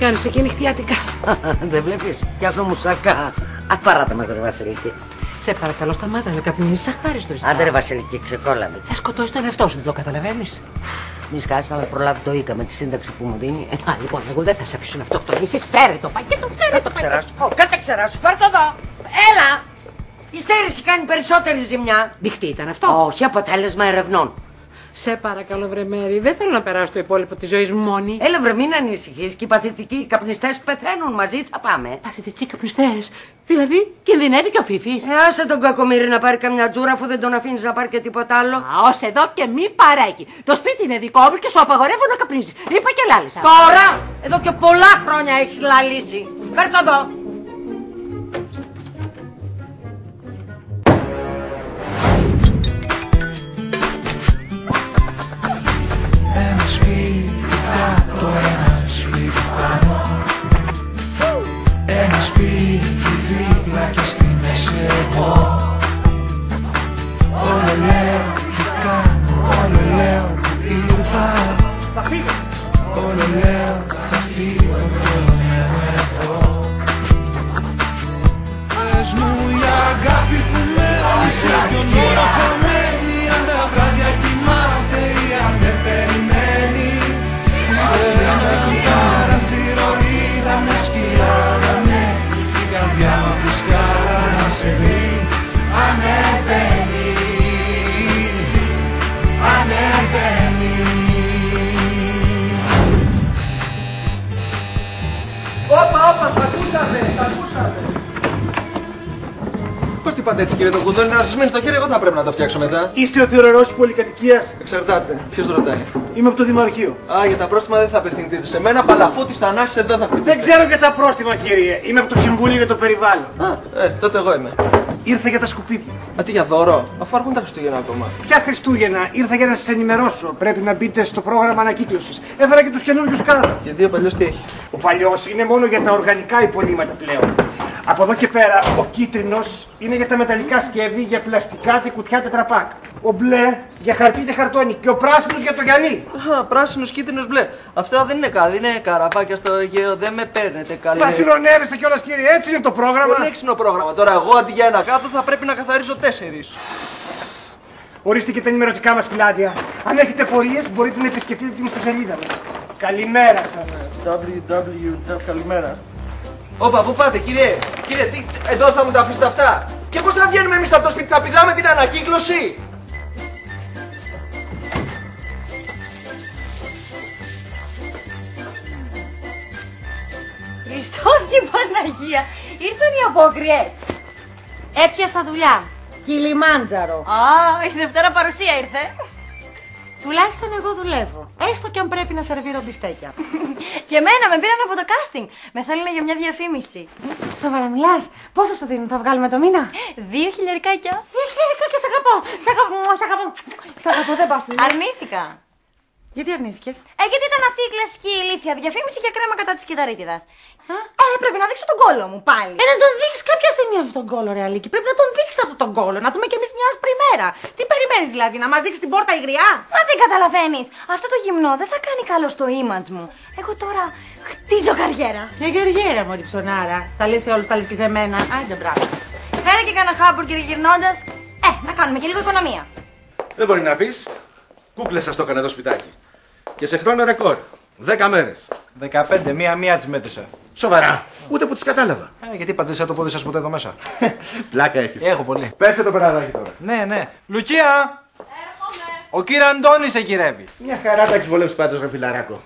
κάνεις εκεί νυχτιάτικα? Δεν βλέπεις, φτιάχνω μουσακά. Απαράτα μας ρε Βασιλική. Σε παρακαλώ σταμάτα με καπνίζεις, αχάριστο ζητάω. Άντε ρε Βασιλική, ξεκόλαβε. Θα σκοτώσει τον εαυτό σου, δεν το καταλαβαίνεις? Μη σκάσεις να με προλάβει το Ίκα με τη σύνταξη που μου δίνει. Α, λοιπόν, εγώ δεν θα σε αφήσω να αυτοκτονήσεις. Φέρε το πακέτο, φέρε το πακέτο. Κάτε ξεράσου, φέρ' το εδώ. Έλα! Η στέρηση κάνει περισσότερη ζημιά. Μπιχτή ήταν αυτό. Όχι, αποτέλεσμα ερευνών. Σε παρακαλώ, βρε Μέρη, δεν θέλω να περάσω το υπόλοιπο της ζωής μου μόνη. Έλα βρε, μην ανησυχείς, και οι παθητικοί καπνιστές πεθαίνουν, μαζί θα πάμε. Παθητικοί καπνιστές. Δηλαδή, κινδυνεύει και ο Φίφης. Άσε τον κακομοίρη να πάρει καμιά τζούρα, αφού δεν τον αφήνεις να πάρει και τίποτα άλλο. Α, ως εδώ και μη παρέκει. Το σπίτι είναι δικό μου και σου απαγορεύω να καπνίζεις. Είπα και λάλησα. Τώρα, εδώ και πολλά χρόνια έχεις λαλήσει. Φέρ' το εδώ. Ένα σπίτι κάτω, ένα σπίτι πάνω. Ένα σπίτι δίπλα και στη μέση εγώ. Όλο λέω τι κάνω, όλο λέω που ήρθα. Όλο λέω θα φύγω και όλο μένω εδώ. Πες μου η αγάπη που μέσα σε ποιον ώρα χωμένη. Αν τα βράδια κοιμάται ή αν δεν περιμένει. Στη σένα παραθύρο είδα μια σκιά να ανέβει. Την καρδιά μου τη σκάλα να σε δει. Ανεβαίνει, ανεβαίνει. Όπα, σ' ακούσατε. Πώς τι πάτε έτσι κύριε το κουδόνι, να σας μείνει στο χέρι, εγώ θα πρέπει να το φτιάξω μετά. Είστε ο θεωρερός της πολυκατοικίας? Εξαρτάται. Ποιος ρωτάει? Είμαι από το Δημαρχείο. Α, για τα πρόστιμα δεν θα απευθυνθείτε σε μένα, παλαφούτη στα ανάσες δεν θα χτυπήσετε. Δεν ξέρω για τα πρόστιμα, κύριε. Είμαι από το Συμβούλιο για το Περιβάλλον. Α, τότε εγώ είμαι. Ήρθα για τα σκουπίδια. Α, τι για δώρο, αφού αργούν τα Χριστούγεννα ακόμα. Ποια Χριστούγεννα, ήρθα για να σας ενημερώσω. Πρέπει να μπείτε στο πρόγραμμα ανακύκλωσης. Έφερα και τους καινούριους κάδους. Γιατί ο παλιός τι έχει? Ο παλιός είναι μόνο για τα οργανικά υπολείμματα πλέον. Από εδώ και πέρα, ο κίτρινος είναι για τα μεταλλικά σκεύη, για πλαστικά και κουτιά τετραπάκ. Ο μπλε για χαρτί και χαρτόνι και ο πράσινος για το γυαλί. Α, πράσινος, κίτρινος, μπλε. Αυτά δεν είναι κάτι, είναι καραβάκια στο Αιγαίο, δεν με παίρνετε καλή. Τα συρρονεύεστε κιόλας, κύριε, έτσι είναι το πρόγραμμα. Πολύ έξυπνο πρόγραμμα. Τώρα εγώ αντί για ένα κάδο θα πρέπει να καθαρίζω 4. Ορίστε και τα ενημερωτικά μας φυλάδια. Αν έχετε πορείες, μπορείτε να επισκεφτείτε την ιστοσελίδα μας. Καλημέρα σας. Καλημέρα. Όπα, πού πάτε, κύριε, εδώ θα μου τα αφήσετε αυτά. Και πώς θα βγαίνουμε εμείς από το σπίτι, θα πηδάμε την ανακύκλωση. Χριστός και Παναγία, ήρθαν οι απόκριες. Έπιασα δουλειά. Κιλιμάντζαρο. Α, η Δευτέρα παρουσία ήρθε. Τουλάχιστον εγώ δουλεύω. Έστω και αν πρέπει να σερβίρω μπιφτέκια. Και εμένα με πήραν από το casting. Με θέλουν για μια διαφήμιση. Σοβαρά μιλάς? Πόσο σου δίνουν, θα βγάλουμε το μήνα? 2 χιλιαρικάκια. 2 χιλιαρικάκια, σ' αγαπώ. Σ' αγαπώ, σ' αγαπώ. Σ' αγαπώ, δεν πας. Αρνήθηκα. Γιατί αρνήθηκες? Γιατί ήταν αυτή η κλασική ηλίθια διαφήμιση για κρέμα κατά της κυταρίτιδας. Πρέπει να δείξω τον κόλο μου πάλι. Να τον δείξεις κάποια στιγμή αυτόν τον κόλο, ρε Αλίκη. Πρέπει να τον δείξεις αυτόν τον κόλο. Να δούμε κι εμείς μια άσπρη μέρα. Τι περιμένεις δηλαδή, να μας δείξεις την πόρτα υγριά? Μα δεν καταλαβαίνεις. Αυτό το γυμνό δεν θα κάνει καλό στο image μου. Εγώ τώρα χτίζω καριέρα. Για καριέρα, μωρή ψωνάρα. Τα λες σε όλους, τα λες και σε μένα. Άντε, μπράβο. Φέρε και κανένα χάμπουργκερ γυρνώντας. Να κάνουμε και λίγο οικονομία. Δεν μπορεί να πεις. Κούκλες σας το έκανε το σπιτάκι. Και σε χρόνο ρεκόρ. 10 μέρες. 15, μία τις μέτρησα. Σοβαρά. Ούτε που τις κατάλαβα. Γιατί πατήσατε το πόδι σας ποτέ εδώ μέσα? Πλάκα έχεις. Έχω πολύ. Πέσε το περαδάκι τώρα. Ναι. Λουκία! Έρχομαι. Ο κύριο Αντώνης σε γυρεύει. Μια χαρά τα έχεις βολεύσει πάντως, ρε φιλαράκο.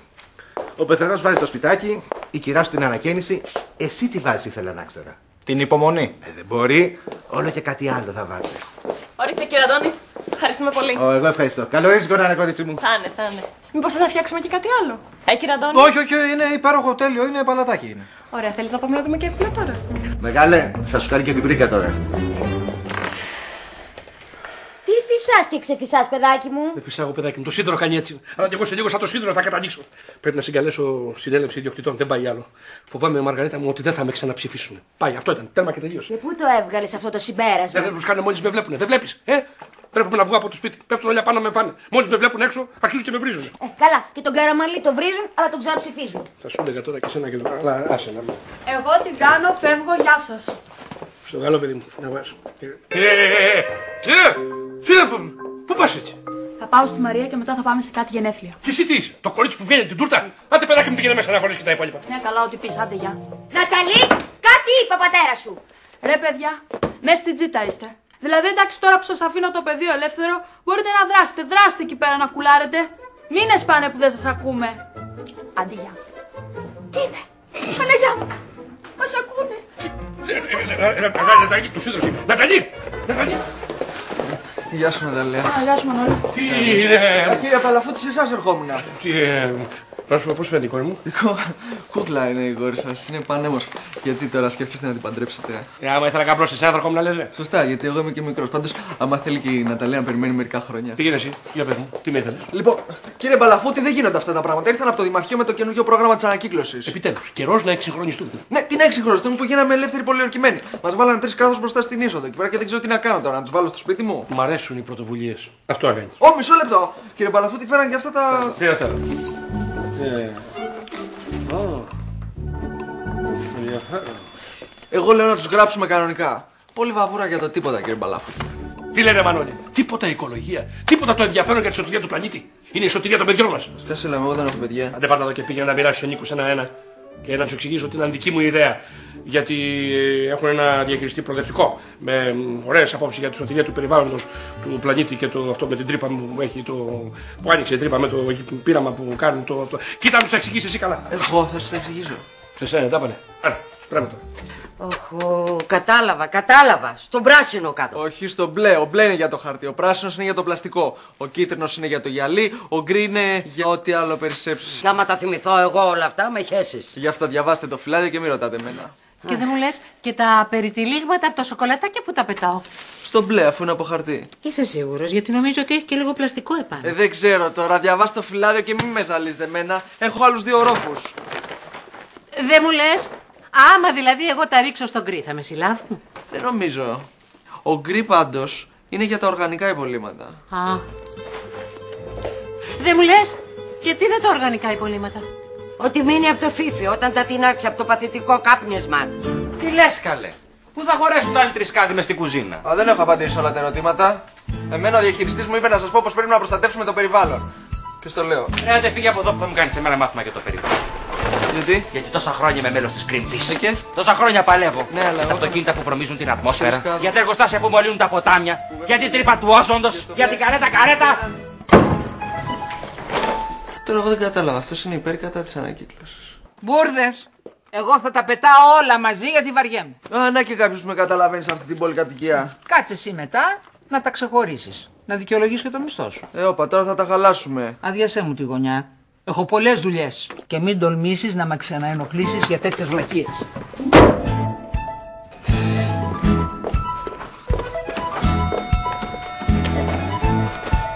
Ο πεθερός βάζει το σπιτάκι, η κυρά σου την ανακαίνιση. Εσύ τι βάζεις, ήθελα να ξέρα. Την υπομονή. Δεν μπορεί. Όλο και κάτι άλλο θα βάζεις. Ορίστε κύριε Αντώνη. Ευχαριστούμε πολύ. Εγώ ευχαριστώ. Καλό ήσυχο να είναι, κορίτσι μου. Θα είναι. Μήπως θα φτιάξουμε και κάτι άλλο? Κύριε Αντώνη. Όχι, είναι υπέροχο, τέλειο, είναι παλατάκι είναι. Ωραία, θέλεις να πάμε να δούμε και film τώρα? Μεγάλε, θα σου κάνει και την πρίκα τώρα. Τι φυσάς και ξεφυσάς, παιδάκι μου? Δεν φυσάω, παιδάκι μου. Το σίδερο κάνει έτσι. Αλλά και εγώ σε λίγο σαν το σίδερο θα καταντήξω. Πρέπει να συγκαλέσω συνέλευση ιδιοκτητών. Δεν πάει άλλο. Φοβάμαι, Μαργαρίτα μου, ότι δεν θα με ξαναψηφίσουν. Πάει, αυτό ήταν. Τέρμα και τελείωσε. Και πού το έβγαλες αυτό το συμπέρασμα? Δεν του κάνω μόλις με βλέπουνε. Δεν βλέπεις. Τρέπομαι να βγω από το σπίτι. Πέφτουν όλα πάνω να με φάνε. Μόλις με βλέπουν έξω, αρχίζουν και με βρίζουν. Καλά, και τον Καραμαλή το βρίζουν, αλλά τον ξαναψηφίζουν. Θα σου έλεγα τώρα και εσένα και αλλά άσε να. Εγώ την κάνω, φεύγω, γεια σας. Στο καλό, παιδί μου. Να πας. Πού πας έτσι? Θα πάω στη Μαρία και μετά θα πάμε σε κάτι γενέθλια. Και εσύ τι είσαι, το κορίτσι που βγαίνει την τούρτα. Άντε παιδάκι μου πήγαινε μέσα να φορείς και τα υπόλοιπα. Ναι, καλά, ό,τι πεις, άντε γεια. Ναταλή, κάτι είπε ο πατέρα σου. Ρε παιδιά, μέσα στην τζίτα είστε. Δηλαδή, εντάξει, τώρα που σας αφήνω το πεδίο ελεύθερο, μπορείτε να δράσετε. Δράστε εκεί πέρα να κουλάρετε. Μήνες πάνε που δεν σας ακούμε. Άντε γεια. Τι είπε, Παναγιά μου, μας ακούνε. Ναταλή, του σύντροφοι. Ναταλή! Γεια σου, Ναταλία. Γεια σου, Μανώλη. Τι είναι? Κύριε Παλαφούτη, σε εσάς ερχόμουν. Να σου πω πώς φαίνεται η κόρη μου. Κούκλα είναι η κόρη σας, είναι πανέμορφη. Γιατί τώρα σκέφτεστε να την παντρέψετε? Άμα ήθελα κάπου σε εσένα, θα ερχόμουν να λες. Σωστά, γιατί εγώ είμαι και μικρός. Πάντως, άμα θέλει και η Ναταλία να περιμένει μερικά χρόνια. Πήγαινε εσύ, για πες μου, τι με ήθελες? Λοιπόν, κύριε Παλαφούτη, δεν γίνονται αυτά τα πράγματα. Ήρθαν από το Δημαρχείο με το καινούργιο πρόγραμμα της ανακύκλωσης. Επιτέλους, καιρός να εξυγχρονιστούμε. Ναι, τι να εξυγχρονιστούμε που γίναμε ελεύθεροι πολιορκημένοι. Μας βάλανε 3 κάθος μπροστά στην είσοδο εκεί πέρα και δεν ξέρω τι να κάνω τώρα. Να τους βάλω στο σπίτι μου. Μ' αρέσουν οι πρωτοβουλίες. Αυτό έκανε. Ω, μισό λεπτό. Κύριε Παλαφούτη, φέραν και αυτά τα. Τι είναι αυτά? Εγώ λέω να τους γράψουμε κανονικά. Πολύ βαβούρα για το τίποτα, κύριε Παλαφούτη. Τι λένε, Μανώλη? Τίποτα οικολογία. Τίποτα το ενδιαφέρον για τη σωτηρία του πλανήτη. Είναι η σωτηρία των παιδιών μας. Σκάσε, λέμε, εγώ δεν έχω παιδιά. Άντε πάρ' να δω και πήγαινε να μοιράσει τους ανήκους ένα-ένα και να τους εξηγήσω ότι είναι δική μου ιδέα. Γιατί έχουν ένα διαχειριστή προοδευτικό με ωραίες απόψεις για τη σωτηρία του περιβάλλοντος του πλανήτη και το, αυτό με την τρύπα που έχει που άνοιξε η τρύπα με το πείραμα που κάνουν το αυτό. Κοίτα να τους εξηγήσεις εσύ καλά. Εγώ θα σου τα εξηγήσω. Σε σένα, τα πάνε. Άρα, πράγμα τώρα. Οχ, κατάλαβα. Στον πράσινο κάτω. Όχι, στο μπλε. Ο μπλε είναι για το χαρτί. Ο πράσινος είναι για το πλαστικό. Ο κίτρινος είναι για το γυαλί. Ο γκρι είναι για ό,τι άλλο περισσέψει. Να μα τα θυμηθώ εγώ όλα αυτά με χέσεις. Γι' αυτό διαβάστε το φυλάδιο και μην ρωτάτε εμένα. Και δεν μου λες και τα περιτυλίγματα από τα σοκολατάκια που τα πετάω. Στο μπλε, αφού είναι από χαρτί. Είσαι σίγουρος, γιατί νομίζω ότι έχει και λίγο πλαστικό επάνω. Δεν ξέρω τώρα. Διαβάστε το φυλάδιο και μην με ζαλίζετε εμένα. Έχω άλλους 2 ορόφους. Δεν μου λες, άμα δηλαδή εγώ τα ρίξω στον γκρι, θα με συλλάβουν? Δεν νομίζω. Ο γκρι πάντως είναι για τα οργανικά υπολείμματα. Α. Δεν μου λες, και τι είναι τα οργανικά υπολείμματα? Ότι μείνει από το φίφι όταν τα τεινάξει από το παθητικό κάπνισμα. Τι λες, καλέ? Πού θα χωρέσουν τα άλλοι τρισκάδι μες στην κουζίνα? Α, δεν έχω απαντήσει όλα τα ερωτήματα. Εμένα ο διαχειριστής μου είπε να σας πω πως πρέπει να προστατεύσουμε το περιβάλλον. Και στο λέω. Άντε φύγε από εδώ που θα μου κάνεις εμένα μάθημα για το περιβάλλον. Γιατί τόσα χρόνια είμαι μέλος της Greenpeace. Και? Τόσα χρόνια παλεύω. Ναι, αλλά για τα αυτοκίνητα που βρωμίζουν την ατμόσφαιρα. Τρισκάδι. Για τα εργοστάσια που μολύνουν τα ποτάμια. Για την τρύπα του όζοντος. Για την καρέτα. Τώρα εγώ δεν κατάλαβα. Αυτός είναι υπέρ κατά της ανακύκλωσης. Μπούρδες. Εγώ θα τα πετάω όλα μαζί γιατί βαριέμαι. Α, να και κάποιος που με καταλαβαίνει σε αυτή την πολυκατοικία. Κάτσε εσύ μετά να τα ξεχωρίσεις. Να δικαιολογείς και το μισθό σου. Όπα, τώρα θα τα χαλάσουμε. Αδειάσέ μου τη γωνιά. Έχω πολλές δουλειές. Και μην τολμήσεις να με ξαναενοχλήσεις για τέτοιες βλακίες.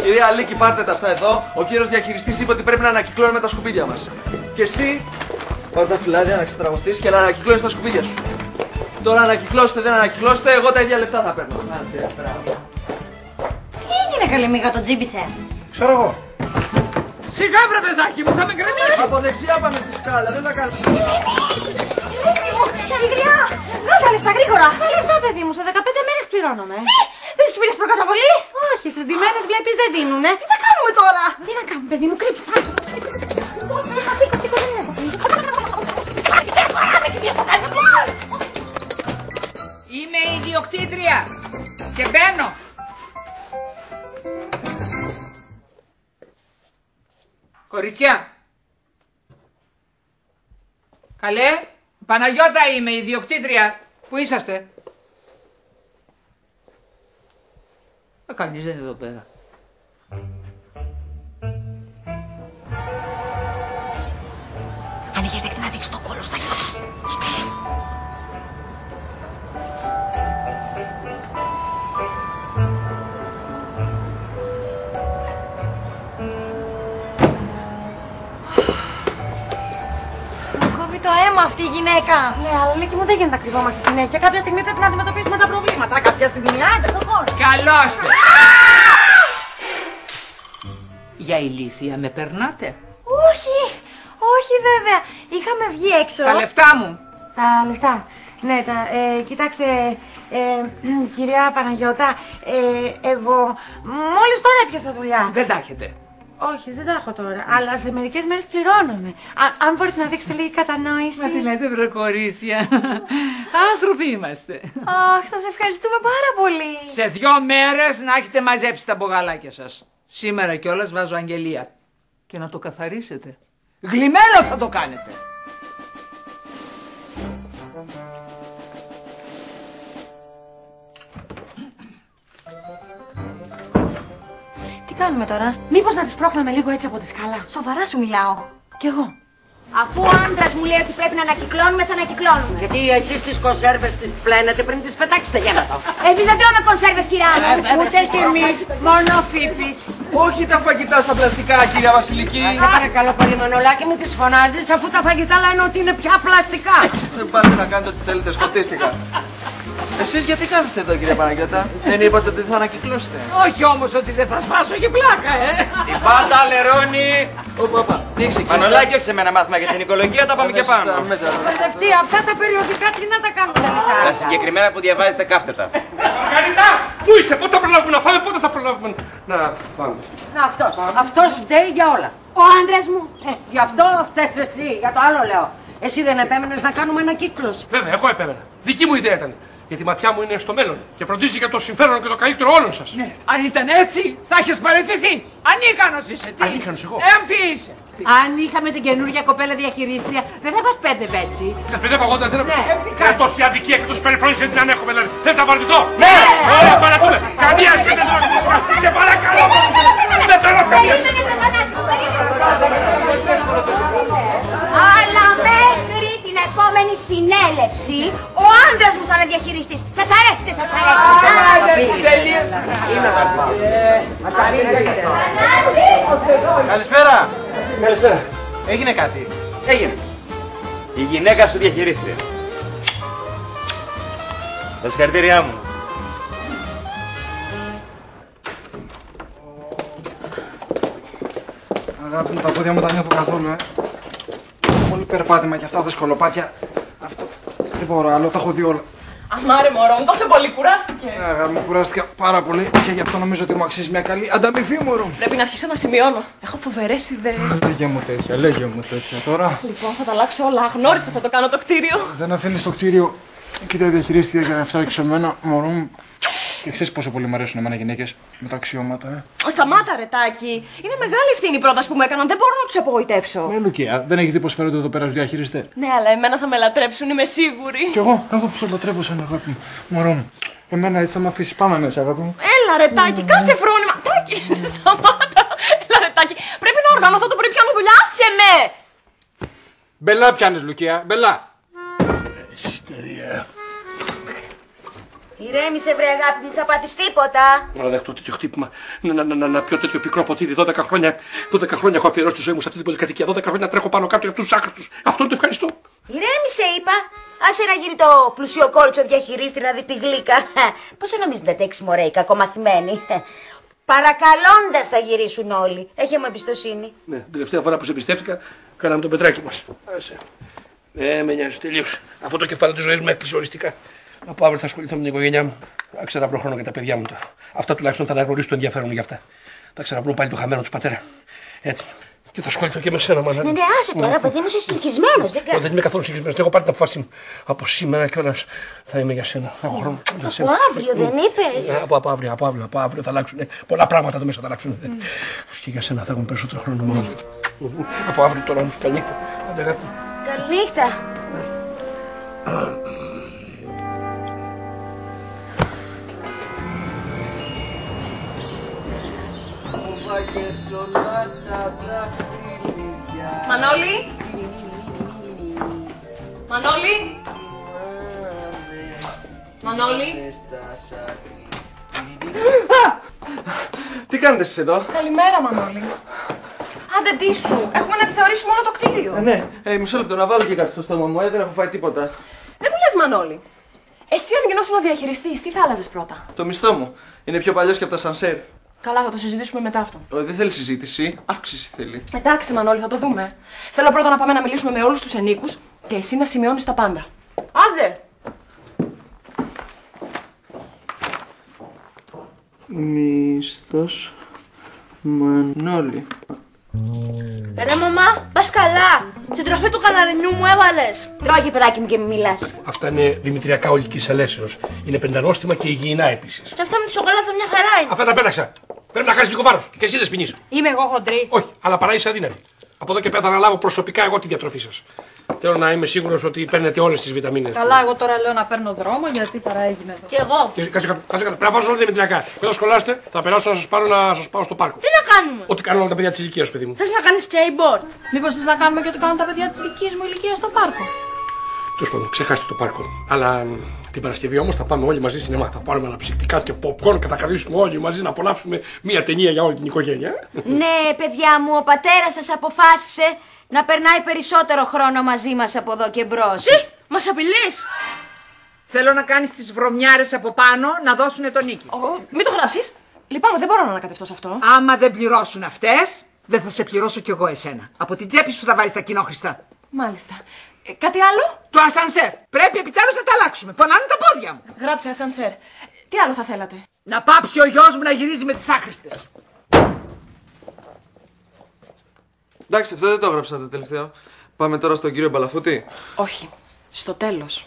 Κυρία Αλίκη, πάρτε τα αυτά εδώ. Ο κύριος διαχειριστής είπε ότι πρέπει να ανακυκλώνουμε τα σκουπίδια μας. Και εσύ, πάρε τα φυλάδια να ξετραγωθείς και να ανακυκλώνεις τα σκουπίδια σου. Τώρα ανακυκλώσετε, δεν ανακυκλώσετε, εγώ τα ίδια λεφτά θα παίρνω. Τι έγινε καλή μίγα, το τζίμπησε? Ξέρω εγώ. Σιγά βρε παιδάκι μου, θα με γκρεμίσεις. Από δεξιά πάμε στη σκάλα, δεν θα κάνουμε. Υγριά! Βγάλε τα λεφτά γρήγορα! Λεφτά, παιδί μου, σε 15 μέρες πληρώνομαι. Τι! Δεν σου πήρες προκαταβολή? Όχι, στις ντυμένες βλέπεις δεν δίνουνε. Τι θα κάνουμε τώρα? Τι να κάνουμε, παιδί μου, κρύψου πάνω. Σήκω, δεν είναι Είμαι η ιδιοκτήτρια και μπαίνω. Κοριτσιά. Καλέ, Παναγιώτα είμαι, ιδιοκτήτρια. Πού είσαστε? Κανείς δεν είναι εδώ πέρα. Αν είχες δεχτεί να δείξεις το κόλλο σου, θα γινόταν. Σπίσει. Κόβει το αίμα αυτή η γυναίκα. Ναι, αλλά Νίκη μου δεν γίνεται να κρυβόμαστε συνέχεια. Κάποια στιγμή πρέπει να αντιμετωπίσουμε τα προβλήματα. Κάποια στιγμή, άντε, το χώρο. Καλώς! ηλίθια, με περνάτε? Όχι βέβαια. Είχαμε βγει έξω. Τα λεφτά μου. Τα λεφτά. Ναι, κοιτάξτε, κυρία Παναγιώτα, εγώ μόλις τώρα έπιασα δουλειά. Δεν τα έχετε? Όχι, δεν τα έχω τώρα, αλλά σε μερικές μέρες πληρώνομαι. Αν μπορείτε να δείξετε λίγη κατανόηση. Μα τι λέτε, βρε κορίτσια. Άνθρωποι είμαστε. Αχ, σας ευχαριστούμε πάρα πολύ. Σε 2 μέρες να έχετε μαζέψει τα μπογαλάκια σας. Σήμερα κιόλας βάζω αγγελία. Και να το καθαρίσετε. Γλυμμένο θα το κάνετε. Τι κάνουμε τώρα? Μήπως να τις πρόχναμε λίγο έτσι από τη σκάλα? Σοβαρά σου μιλάω. Κι εγώ. Αφού ο άντρας μου λέει ότι πρέπει να ανακυκλώνουμε, θα ανακυκλώνουμε. Γιατί εσείς τις κονσέρβες τις πλένετε πριν τις πετάξετε γέματα. Εμείς δεν τρώμε κονσέρβες, κυρία μου. Ούτε κι εμείς, μόνο ο Φίφης. Όχι τα φαγητά στα πλαστικά, κυρία Βασιλική. Σε παρακαλώ πολύ, Μανολάκη, μην τις φωνάζεις, αφού τα φαγητά λένε ότι είναι πια πλαστικά. Δεν πάτε να κάνετε ό,τι θέλετε, σκοτίστηκα. Εσείς γιατί κάθεστε εδώ, κυρία Παναγιώτα? Δεν είπατε ότι θα ανακυκλώσετε? Όχι όμως ότι δεν θα σπάσω και πλάκα, Η πάντα λερώνει. Τι ξεκίνησε? Μανολάκη, όχι σε μένα μάθημα για την οικολογία, τα πάμε και πάνω. Μπερδευτεί, αυτά τα περιοδικά τι να τα κάνουν τελικά. Τα συγκεκριμένα που διαβάζετε καύτετα. Μαργαρίτα! Πού είσαι, πότε θα προλάβουμε να φάμε, πότε θα προλάβουμε να φάμε? Να, αυτός φταίει για όλα. Ο άντρας μου. Γι' αυτό φταίς εσύ, για το άλλο λέω. Εσύ δεν επέμενες να κάνουμε ανακύκλωση? Βέβαια, εγώ επέμενα. Δική μου ιδέα ήταν. Γιατί η ματιά μου είναι στο μέλλον και φροντίζει για το συμφέρον και το καλύτερο όλων σας. Ναι. Αν ήταν έτσι, θα έχεις παραιτηθεί. Ανίκανος είσαι. Τι? Ανίκανος εγώ. Τι είσαι? Αν είχαμε την καινούργια κοπέλα διαχειρίστρια, δεν θα μας πέδευε έτσι. Σας παιδεύω εγώ, δεν θέλω. Ναι. Τόση αδικία και τόση περιφρόνηση δεν την ανέχομαι, δηλαδή. Θέλετε να βαρεθώ? Ναι! Ωραία, παρακούμε. Καμία σχέση δεν θέλω. Σε παρακαλώ. Δεν θέλω καμία. Αλλά μέχρι την επόμενη συνέλευση, ο άντρας μου θα είναι διαχειριστής. Σας αρέσει, δεν σας αρέσει? Καλησπέρα. Καλησπέρα. Έγινε κάτι? Έγινε. Η γυναίκα σου διαχειρίστρια. Τα συγχαρητήριά μου. Αγάπη μου, τα πόδια μου τα νιώθω καθόλου, Πολύ περπάτημα και αυτά τα σκολοπάτια. Αυτό δεν μπορώ άλλο, τα έχω δει όλα. Αμάρε μωρό μου, τόσο πολύ κουράστηκε. Αγάπη μου, κουράστηκα πάρα πολύ και γι' αυτό νομίζω ότι μου αξίζει μια καλή ανταμοιβή, μωρό μου. Πρέπει να αρχίσω να σημειώνω. Έχω φοβερές ιδέες. Λέγε μου τέτοια τώρα. Λοιπόν, θα τα αλλάξω όλα. Αγνώριστα θα το κάνω το κτίριο. Δεν αφήνεις το κτίριο, κυρία διαχειρίστρια, για να φτιάξεις εμένα, μωρό μου. Και ξέρεις πόσο πολύ μου αρέσουν εμένα γυναίκες με τα αξιώματα, Σταμάτα, ρετάκι. Είναι μεγάλη ευθύνη η πρόταση που μου έκαναν. Δεν μπορώ να τους απογοητεύσω. Λουκία, δεν έχεις δει πως φέρονται εδώ πέρα στους διαχειριστές? Ναι, αλλά εμένα θα με λατρέψουν, είμαι σίγουρη. Κι εγώ που σε λατρεύω σαν αγάπη μου. Μωρό μου, εμένα έτσι θα με αφήσεις. Πάμε μέσα, αγάπη μου. Έλα, ρετάκι, κάτσε φρόνημα. Τάκι, σταμάτα. Έλα, ρετάκι. Πρέπει να οργανωθώ το πρωί, πιάνω δουλειά. Άσε με! Μπελά πιάνεις, Λουκία, μπελά. Ιστερία. Ηρέμησε, βρε αγάπη, δεν θα πάθεις τίποτα. Να δεχτώ τέτοιο χτύπημα, να πιω τέτοιο πικρό ποτήρι. 12 χρόνια έχω αφιερώσει τη ζωή μου σε αυτή την πολυκατοικία. 12 χρόνια τρέχω πάνω κάτω για αυτούς τους άχρηστους. Αυτό είναι το ευχαριστώ. Ηρέμησε, είπα. Άσε να γίνει το πλουσιοκόριτσο διαχειρίστη να δει τη γλύκα. Πόσο νομίζεις να τέξει, μωρέ, η κακομαθημένη? Παρακαλώντας θα γυρίσουν όλοι. Έχε μου εμπιστοσύνη. Ναι, την τελευταία φορά που σε εμπιστεύτηκα, κάναμε τον Πετράκι μας. Άσε. Με νοιάζει τελείως. Αυτό το κεφάλαιο της ζωής μου έκλεισε οριστικά. Από αύριο θα ασχοληθώ με την οικογένειά μου. Θα ξαναβρω χρόνο για τα παιδιά μου. Αυτά τουλάχιστον θα αναγνωρίσουν το ενδιαφέρον για αυτά. Θα ξαναβρούν πάλι το χαμένο του πατέρα. Έτσι. Και θα ασχοληθώ και με σένα, μάνα. Ναι, άσε τώρα, παιδί μου, είσαι συγχυσμένος. Δεν είμαι καθόλου συγχυσμένος. Έχω πάρει την αποφάση μου. Από σήμερα κιόλας θα είμαι για σένα. Θα έχω χρόνο για σένα. Από αύριο δεν είπες? Από αύριο θα αλλάξουν. Πολλά πράγματα εδώ μέσα θα αλλάξουν. Και για σένα θα έχουν περισσότερο χρόνο μόνο. Από αύριο τώρα. Καληνύχτα. Καληνύχτα. Μανώλη! Μανώλη! Μανώλη! Τι κάνετε εσείς εδώ? Καλημέρα, Μανώλη. Άντε ντύσου, έχουμε να επιθεωρήσουμε όλο το κτίριο. Ναι, μισό λεπτό να βάλω και κάτι στο στόμα μου, δεν έχω φάει τίποτα. Δεν μου λες, Μανώλη. Εσύ αν γινώσουν ο διαχειριστής, τι θα άλλαζες πρώτα? Το μισθό μου. Είναι πιο παλιός και από τα σανσέρ. Καλά, θα το συζητήσουμε μετά αυτό. Δεν θέλει συζήτηση, αύξηση θέλει. Εντάξει, Μανώλη, θα το δούμε. Θέλω πρώτα να πάμε να μιλήσουμε με όλους τους ενίκους και εσύ να σημειώνεις τα πάντα. Άντε! Μισθός Μανώλη. Ρε μαμά, πας καλά. Την τροφή του καναρινιού μου έβαλες. Τρώγε παιδάκι μου και μη μιλάς. Αυτά είναι δημητριακά ολικής ελεύσεως. Είναι πεντανόστιμα και υγιεινά επίσης. Και αυτά με τη σοκολάτα μια χαρά είναι. Αυτά τα πέταξα. Πρέπει να χάσεις λίγο βάρος. Και εσύ δεν σπινείς. Είμαι εγώ χοντρή. Όχι, αλλά παρά είσαι αδύναμη. Από εδώ και πέρα θα αναλάβω προσωπικά εγώ τη διατροφή σας. Θέλω να είμαι σίγουρος ότι παίρνετε όλες τις βιταμίνες. Καλά, εγώ τώρα λέω να παίρνω δρόμο γιατί παρά έγινε εδώ. Και εγώ. Και κάτσε κάτω. Πρέπει να βάζω όλα τα δημητριακά. Όταν σχολάστε, θα περάσω να σας πάρω να σας πάω στο πάρκο. Τι να κάνουμε. Ό,τι κάνουν όλα τα παιδιά της ηλικίας σου, παιδί μου. Θες να κάνεις skateboard. Μήπως θες να κάνουμε και ό,τι κάνουν τα παιδιά της δικής μου ηλικίας στο πάρκο. Τέλος πάντων, ξεχάστε το πάρκο. Αλλά την Παρασκευή όμως θα πάμε όλοι μαζί σινεμά. Θα πάρουμε αναψυκτικά και popcorn και θα καθίσουμε όλοι μαζί να απολαύσουμε μία ταινία για όλη την οικογένεια. Ναι, παιδιά μου, ο πατέρας σας αποφάσισε να περνάει περισσότερο χρόνο μαζί μας από εδώ και μπρος. Τι, μας απειλείς. Θέλω να κάνεις τις βρωμιάρες από πάνω να δώσουνε τον νίκη. Μην το γράψεις. Λυπάμαι, δεν μπορώ να ανακατευτώ σε αυτό. Άμα δεν πληρώσουν αυτές, δεν θα σε πληρώσω κι εγώ εσένα. Από την τσέπη σου θα βάλεις τα κοινόχρηστα. Μάλιστα. Κάτι άλλο? Το ασανσέρ. Πρέπει επιτέλους να τα αλλάξουμε. Πονάνε τα πόδια μου. Γράψε ασανσέρ. Τι άλλο θα θέλατε? Να πάψει ο γιος μου να γυρίζει με τις άχρηστες. Εντάξει, αυτό δεν το έγραψα το τελευταίο. Πάμε τώρα στον κύριο Μπαλαφούτη. Όχι. Στο τέλος.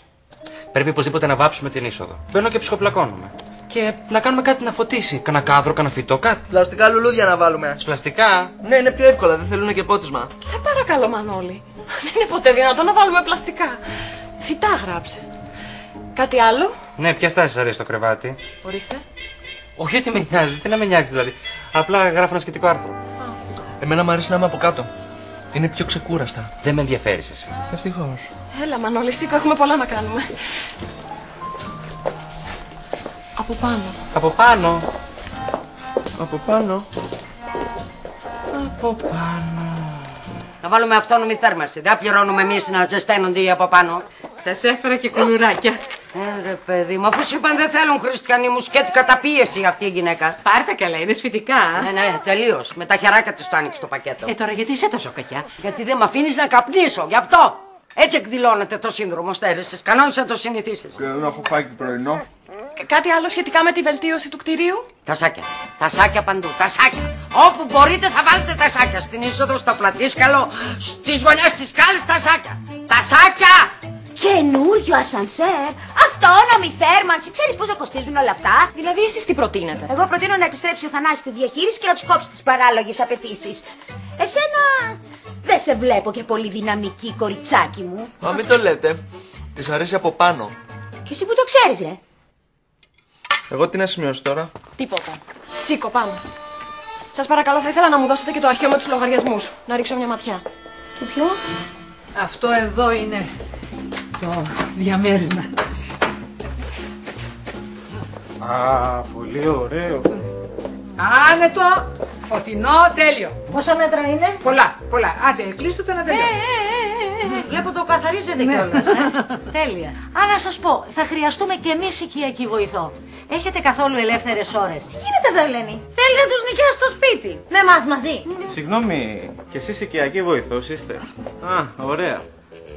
Πρέπει οπωσδήποτε να βάψουμε την είσοδο. Μπαίνω και ψυχοπλακώνουμε. Και να κάνουμε κάτι να φωτίσει. Κάνα κάδρο, κάνα φυτό, κάτι. Πλαστικά λουλούδια να βάλουμε. Πλαστικά. Ναι, είναι πιο εύκολα, δεν θέλουν και πότισμα. Σε παρακαλώ, Μανώλη. Δεν είναι ποτέ δυνατόν να βάλουμε πλαστικά. Φυτά γράψε. Κάτι άλλο? Ναι, ποια στάση σας αρέσει στο κρεβάτι? Ορίστε. Όχι ότι με νοιάζει, τι να με νοιάξει δηλαδή. Απλά γράφω ένα σχετικό άρθρο. Εμένα μου αρέσει να είμαι από κάτω. Είναι πιο ξεκούραστα. Δεν με ενδιαφέρεις εσύ. Ευτυχώς. Έλα, Μανώλη, σήκω, έχουμε πολλά να κάνουμε. Από πάνω. Από πάνω. Από πάνω. Από πάνω. Να βάλουμε αυτόνομη θέρμανση. Δεν πληρώνουμε εμείς να ζεσταίνονται οι από πάνω. Σας έφερα και κουλουράκια. Ρε παιδί μου, αφού σου είπαν δεν θέλουν χριστιανοί μου σκέτη καταπίεση αυτή η γυναίκα. Πάρτε καλά, είναι σφυτικά. Ναι, τελείως. Με τα χεράκια της το άνοιξε το πακέτο. Τώρα γιατί είσαι τόσο κακιά. Γιατί δεν με αφήνεις να καπνίσω, γι' αυτό. Έτσι εκδηλώνεται το σύνδρομο στέρησης. Κανόνισε να το συνηθίσεις. Και να έχω φάει και πρωινό. Κάτι άλλο σχετικά με τη βελτίωση του κτηρίου? Τασάκια. Τασάκια παντού. Τασάκια. Όπου μπορείτε θα βάλετε τασάκια. Στην είσοδο, στο πλατήσκαλο, στις γωνιές της σκάλης τασάκια. Τασάκια! Καινούριο ασανσέρ, αυτόνομη θέρμανση. Ξέρεις πόσο κοστίζουν όλα αυτά? Δηλαδή, εσείς τι προτείνετε? Εγώ προτείνω να επιστρέψει ο Θανάσης στη διαχείριση και να τους κόψει τις παράλογες απαιτήσεις. Εσένα δεν σε βλέπω και πολύ δυναμική, κοριτσάκι μου. Μα μην το λέτε. Της αρέσει από πάνω. Και εσύ που το ξέρεις, ρε? Εγώ τι να σημειώσω τώρα? Τίποτα. Σήκω, πάμε. Σας παρακαλώ, θα ήθελα να μου δώσετε και το αρχείο με τους λογαριασμούς. Να ρίξω μια ματιά. Και ποιο? Αυτό εδώ είναι το διαμέρισμα. Α, πολύ ωραίο. Άνετο, φωτεινό, τέλειο. Πόσα μέτρα είναι? Πολλά, πολλά. Άντε, κλείστε το να τελειώσει. Βλέπω το καθαρίζετε κιόλας, Τέλεια. Α, να σας πω, θα χρειαστούμε κι εμείς οικιακή βοηθό. Έχετε καθόλου ελεύθερες ώρες? Τι γίνεται εδώ, Ελένη? Θέλει να τους νοικιάσει στο σπίτι. Με εμάς μαζί. Συγγνώμη, κι εσείς οικιακή βοηθός είστε? Α, ωραία.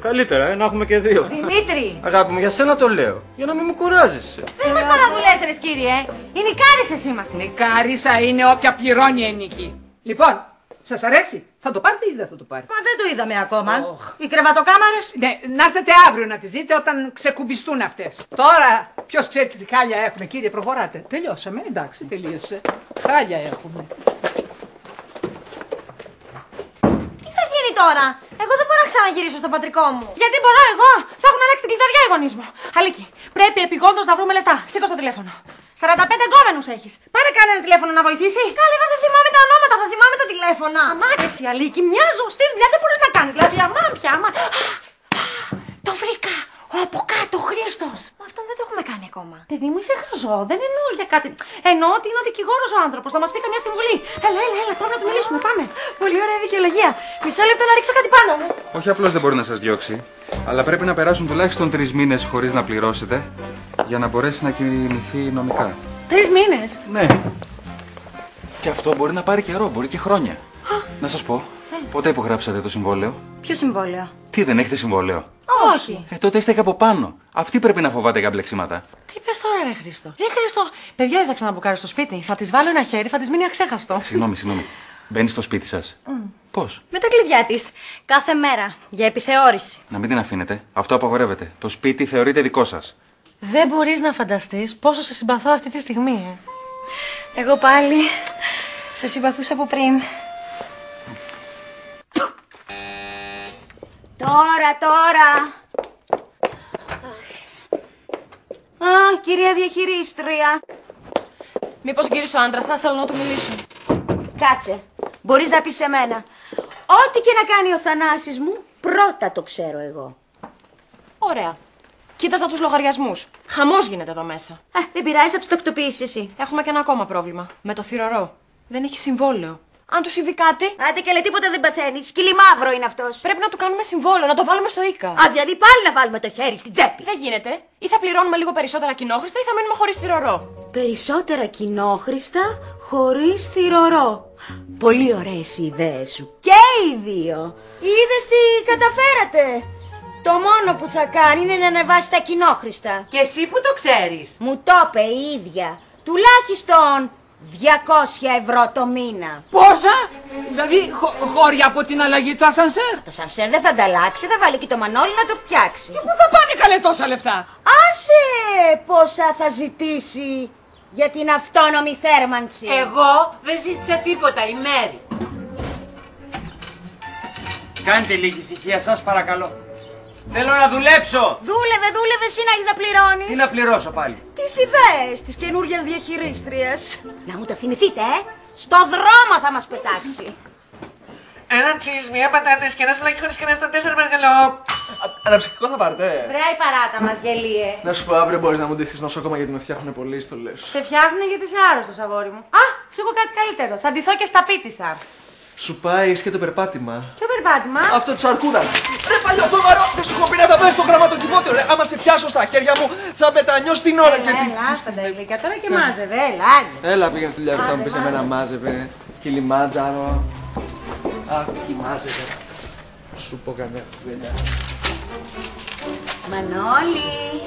Καλύτερα, να έχουμε και δύο. Δημήτρη! Αγάπη μου, για σένα το λέω. Για να μην με κουράζεσαι. Δεν είμαστε παραδουλεύθερες, κύριε. Οι νικάρισσες είμαστε. Νικάρισα είναι όποια πληρώνει ενίκη. Λοιπόν, σας αρέσει? Θα το πάρετε ή δεν θα το πάρετε? Μα δεν το είδαμε ακόμα. Οι κρεβατοκάμαρες. Ναι, να έρθετε αύριο να τις δείτε όταν ξεκουμπιστούν αυτές. Τώρα, ποιος ξέρει τι χάλια έχουμε, κύριε, προχωράτε. Τελειώσαμε, εντάξει, τελείωσε. Χάλια έχουμε. Τι θα γίνει τώρα? Εγώ δεν μπορώ να ξαναγυρίσω στο πατρικό μου. Γιατί μπορώ εγώ? Θα έχουν αλλάξει την κλειδαριά οι γονείς μου. Αλίκη, πρέπει επειγόντως να βρούμε λεφτά. Σήκω στο τηλέφωνο. 45 εγκόμενους έχεις. Πάρε κάνε ένα τηλέφωνο να βοηθήσει. Καλή, δεν θυμάμαι τα ονόματα, θα θυμάμαι τα τηλέφωνα. Αμάρεση, Αλίκη, μια ζωστή δουλειά δεν μπορείς να κάνεις. Δηλαδή, αμάν πια, αμάν. Το βρήκα. Ο από κάτω, ο Χρήστος. Αυτό δεν το έχουμε κάνει ακόμα. Παιδί μου, είσαι χαζό. Δεν εννοώ για κάτι. Εννοώ ότι είναι ο δικηγόρος ο άνθρωπος. Θα μας πει καμιά συμβουλή. Έλα, πάμε να του μιλήσουμε. Πάμε. Πολύ ωραία δικαιολογία. Μισό λεπτό να ρίξω κάτι πάνω μου. Όχι απλώς δεν μπορεί να σας διώξει, αλλά πρέπει να περάσουν τουλάχιστον 3 μήνες χωρίς να πληρώσετε για να μπορέσει να κινηθεί νομικά. 3 μήνες. Ναι. Και αυτό μπορεί να πάρει καιρό, μπορεί και χρόνια. Να σας πω, πότε υπογράψατε το συμβόλαιο? Ποιο συμβόλαιο? Τι, δεν έχετε συμβόλαιο? Όχι. Τότε είστε από πάνω. Αυτή πρέπει να φοβάται για μπλεξίματα. Τι πες τώρα, ρε Χρήστο? Ρε Χρήστο, παιδιά δεν θα ξαναμπουκάρει στο σπίτι. Θα τη βάλω ένα χέρι, θα τη μείνει αξέχαστο. Συγγνώμη. Μπαίνει στο σπίτι σας. Πώς? Με τα κλειδιά τη. Κάθε μέρα. Για επιθεώρηση. Να μην την αφήνετε. Αυτό απαγορεύεται. Το σπίτι θεωρείται δικό σας. Δεν μπορείς να φανταστείς πόσο σε συμπαθώ αυτή τη στιγμή. Εγώ πάλι σε συμπαθούσα από πριν. Τώρα. Α, κυρία διαχειρίστρια. Μήπως γύρισε ο άντρας, θα θέλω να του μιλήσω. Κάτσε. Μπορείς να πεις σε μένα. Ό,τι και να κάνει ο Θανάσης μου, πρώτα το ξέρω εγώ. Ωραία. Κοίταζα τους λογαριασμούς. Χαμός γίνεται εδώ μέσα. Δεν πειράζει, θα τους τακτοποιήσεις εσύ. Έχουμε και ένα ακόμα πρόβλημα. Με το θηρορό. Δεν έχει συμβόλαιο. Αν του συμβεί κάτι. Άντε και λέει τίποτα δεν παθαίνει. Σκυλιμαύρο είναι αυτός. Πρέπει να του κάνουμε συμβόλαιο, να το βάλουμε στο Ίκα. Δηλαδή πάλι να βάλουμε το χέρι στην τσέπη. Δεν γίνεται. Ή θα πληρώνουμε λίγο περισσότερα κοινόχρηστα ή θα μείνουμε χωρίς θηρορό. Περισσότερα κοινόχρηστα χωρίς θηρορό. Πολύ ωραίες οι ιδέες σου. Και οι δύο. Είδες τι καταφέρατε. Το μόνο που θα κάνει είναι να ανεβάσει τα κοινόχρηστα. Και εσύ που το ξέρεις? Μου το είπε η ίδια. Τουλάχιστον 200 ευρώ το μήνα. Πόσα? Δηλαδή χώρια από την αλλαγή του ασανσέρ? Το ασανσέρ δεν θα ανταλλάξει, θα βάλει και το Μανώλη να το φτιάξει. Πού θα πάνε καλέ τόσα λεφτά? Άσε πόσα θα ζητήσει για την αυτόνομη θέρμανση. Εγώ δεν ζήτησα τίποτα, η Μέρη. Κάντε λίγη ησυχία, σας παρακαλώ. Θέλω να δουλέψω. Δούλευε εσύ να έχεις να πληρώνεις. Τι να πληρώσω πάλι? Τις ιδέες της καινούριας διαχειρίστριας. Να μου το θυμηθείτε, στο δρόμο θα μας πετάξει. Ένα τσίζ, μία πατάτες και ένα σφλάκι χωρίς κανένα στα 4 παρακαλώ. Αναψυκτικό θα πάρετε? Βρέα η παράτα μας, γελίε. Να σου πω, αύριο μπορείς να μου ντυθείς νοσοκόμα γιατί με φτιάχνουν πολύ στολές. Σε φτιάχνουν γιατί είσαι άρρωστος, αγόρι μου. Α, σου έχω κάτι καλύτερο. Θα ντυθώ και στα πίτησα. Σου πάει, έχεις και το περπάτημα. Ποιο περπάτημα? Αυτό τη αρκούδα. Ρε παλιό το βαρό, δεν σου έχω πει να τα βάζεις στο γραμματοκιβώτιο, ρε. Άμα σε πιάσω στα χέρια μου, θα μετανιώσει την ώρα και την. Έλα, άστα τα ηλίκια τώρα και μάζευε, έλα. Έλα, πήγα στη δουλειά, θα μου πεις εμένα μάζευε. Κιλιμάντζαρο. Άκου τι μάζευε. Σου πω κανένα κουβέντα. Μανώλη,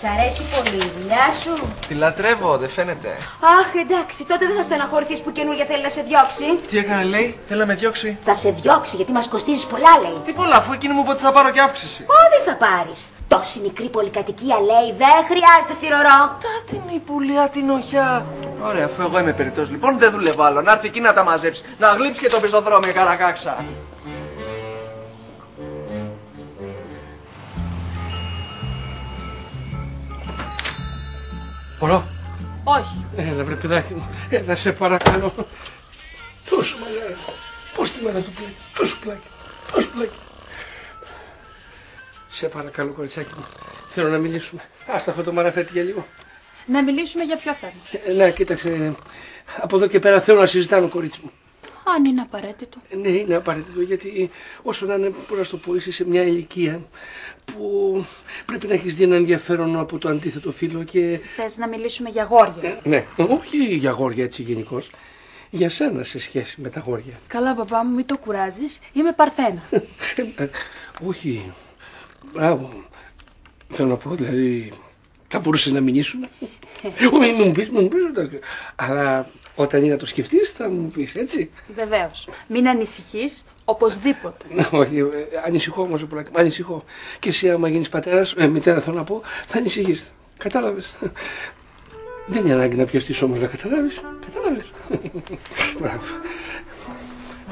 σ' αρέσει πολύ η δουλειά σου? Τη λατρεύω, δεν φαίνεται. Αχ, εντάξει, τότε δεν θα στεναχωρηθείς που καινούργια θέλει να σε διώξει. Τι έκανε, λέει, θέλει να με διώξει. Θα σε διώξει γιατί μας κοστίζεις πολλά, λέει. Τι πολλά, αφού εκείνη μου είπε ότι θα πάρω και αύξηση. Πότε θα πάρεις? Τόση μικρή πολυκατοικία, λέει, δεν χρειάζεται θηρορό. Την η πουλιά την οχιά. Ωραία, αφού εγώ είμαι περιττός, λοιπόν δεν δουλεύω άλλο. Να έρθει εκεί να τα μαζέψει. Να γλύψει και το πεζοδρόμιο, καρακάξα. Μπορώ? Όχι. Έλα βρε παιδάκι μου, έλα σε παρακαλώ. Τόσο μαλλιά. Πώς τη μάνα το πλάκι, τόσο πλάκι. Σε παρακαλώ κοριτσάκι μου, θέλω να μιλήσουμε. Άστα αυτό το μαραφέτη για λίγο. Να μιλήσουμε για ποιο θέμα? Ναι, κοίταξε, από εδώ και πέρα θέλω να συζητάμε κορίτσι μου. Αν είναι απαραίτητο. Ναι, είναι απαραίτητο γιατί όσο να είναι, πώς να το πω, είσαι σε μια ηλικία που πρέπει να έχεις δει ένα ενδιαφέρον από το αντίθετο φύλο και... Θες να μιλήσουμε για γόρια? Ναι, όχι για γόρια έτσι γενικώς. Για σένα σε σχέση με τα γόρια. Καλά παπά μου, μην το κουράζεις, είμαι παρθένα. Όχι, μπράβο. Θέλω να πω, δηλαδή, θα μπορούσες να μην ήσουν. Μην μου πεις, αλλά όταν είναι να το σκεφτείς θα μου πεις, έτσι. Βεβαίως. Μην ανησυχείς, οπωσδήποτε. Όχι, ανησυχώ όμως, ανησυχώ. Και εσύ άμα γίνεις πατέρας, μητέρα θέλω να πω, θα ανησυχείς. Κατάλαβες. Δεν είναι ανάγκη να πιαστείς όμως να καταλάβεις. Κατάλαβες. Μπράβο.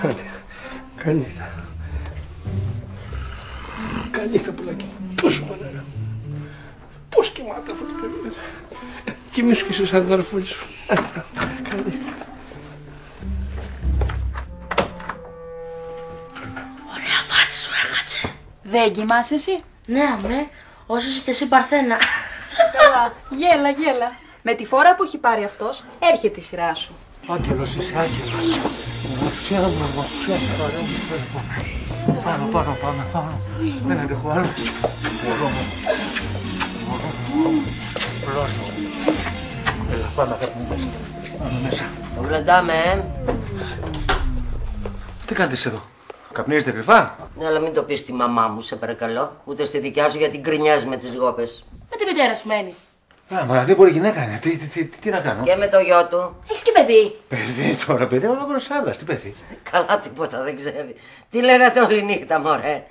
Άντε, καληνύχτα. Καληνύχτα πουλάκι. Πόσο πανέρα. Πώς κοιμάται αυτό το παιδί. Κοιμήσου και εσύ σαν τον αρφούλη σου. Καληνύχτα. Ωραία βάση σου έγατσε. Δεν κοιμάσαι εσύ? Ναι, όσο είσαι και εσύ παρθένα. Καλά, γέλα. Με τη φορά που έχει πάρει αυτός, έρχεται η σειρά σου. Άγγελος είσαι, άγγελος. Πάνω. Δεν αντέχω άλλο. Πλώσω. Έλα, πάμε μέσα. Πάμε μέσα. Το γλεντάμε, Τι κάνετε εδώ, καπνίζετε κρυφά? Ναι, αλλά μην το πεις στη μαμά μου, σε παρακαλώ. Ούτε στη δικιά σου, γιατί γκρινιάζει με τις γόπες. Με τη μητέρα σου μένεις. Μα τι μπορεί γυναίκα είναι, τι να κάνω. Και με το γιο του. Έχεις και παιδί. Παιδί τώρα, παιδί, ολόκληρος άντρας, τι παιδί. Καλά, τίποτα δεν ξέρει. Τι λέγατε όλη νύχτα, μωρέ.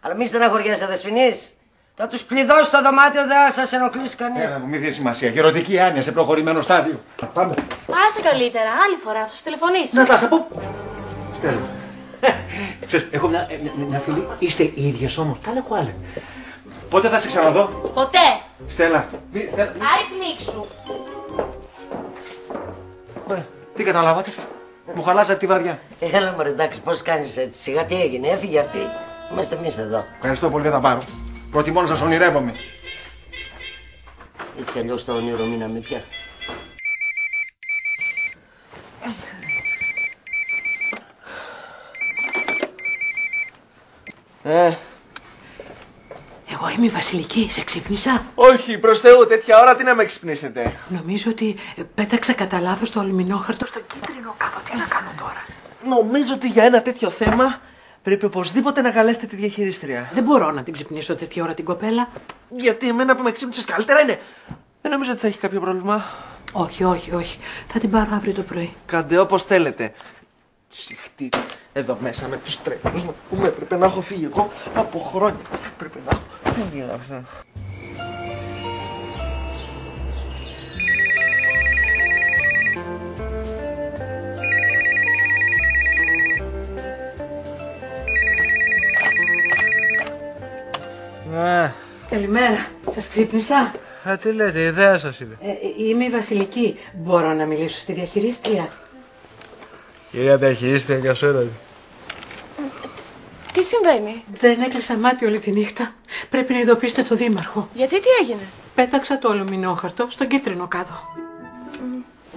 Αλλά μη στεναχωριέσαι, Δεσποινής. Θα τους κλειδώσει στο δωμάτιο, δεν θα σας ενοχλήσει κανείς. Έλα, μην δίνει σημασία. Γερωτική άνοια σε προχωρημένο στάδιο. Πάμε. Άσε καλύτερα, άλλη φορά θα σου τηλεφωνήσω. Νατάσα, πού. Στέλνω. Ξέρεις, έχω μια φίλη. Είστε οι ίδιες όμως. Τα λέω κουάλε. Πότε θα σε ξαναδώ? Ποτέ. Στέλλα. Άι πνίξου. Ωραία, τι καταλάβατε. Μου χαλάσατε τη βαδιά. Έλα, μωρέ, εντάξει, πώς κάνεις έτσι. Σιγά τι έγινε, έφυγε αυτή. Είμαστε εμείς εδώ. Ευχαριστώ πολύ, δεν θα πάρω. Προτιμώ να σας ονειρεύομαι. Έτσι κι αλλιώς το όνειρο μείναμε πια. Εγώ είμαι η Βασιλική, σε ξύπνησα. Όχι, προς Θεού, τέτοια ώρα τι να με ξυπνήσετε. Νομίζω ότι πέταξα κατά λάθος το αλουμινόχαρτο στο κίτρινο κάδο. Τι να κάνω τώρα. Νομίζω ότι για ένα τέτοιο θέμα πρέπει οπωσδήποτε να καλέσετε τη διαχειρίστρια. Δεν μπορώ να την ξυπνήσω τέτοια ώρα την κοπέλα. Γιατί εμένα που με ξύπνησες καλύτερα είναι. Δεν νομίζω ότι θα έχει κάποιο πρόβλημα. Όχι, όχι, όχι. Θα την πάρω αύριο το πρωί. Κάντε όπως θέλετε. Συχτή εδώ μέσα με τους τρένους να πούμε. Πρέπει να έχω φύγει εγώ από χρόνια. Πρέπει να έχω φύγει αυτό. Καλημέρα. Σας ξύπνησα. Τι λέτε, η ιδέα σας είναι. Είμαι η Βασιλική. Μπορώ να μιλήσω στη διαχειρίστρια. Κυρία διαχειρίστρια, κασόρα. Τι συμβαίνει? Δεν έκλεισα μάτι όλη τη νύχτα. Πρέπει να ειδοποιήσετε το δήμαρχο. Γιατί, τι έγινε? Πέταξα το αλουμινόχαρτο στον κίτρινο κάδο.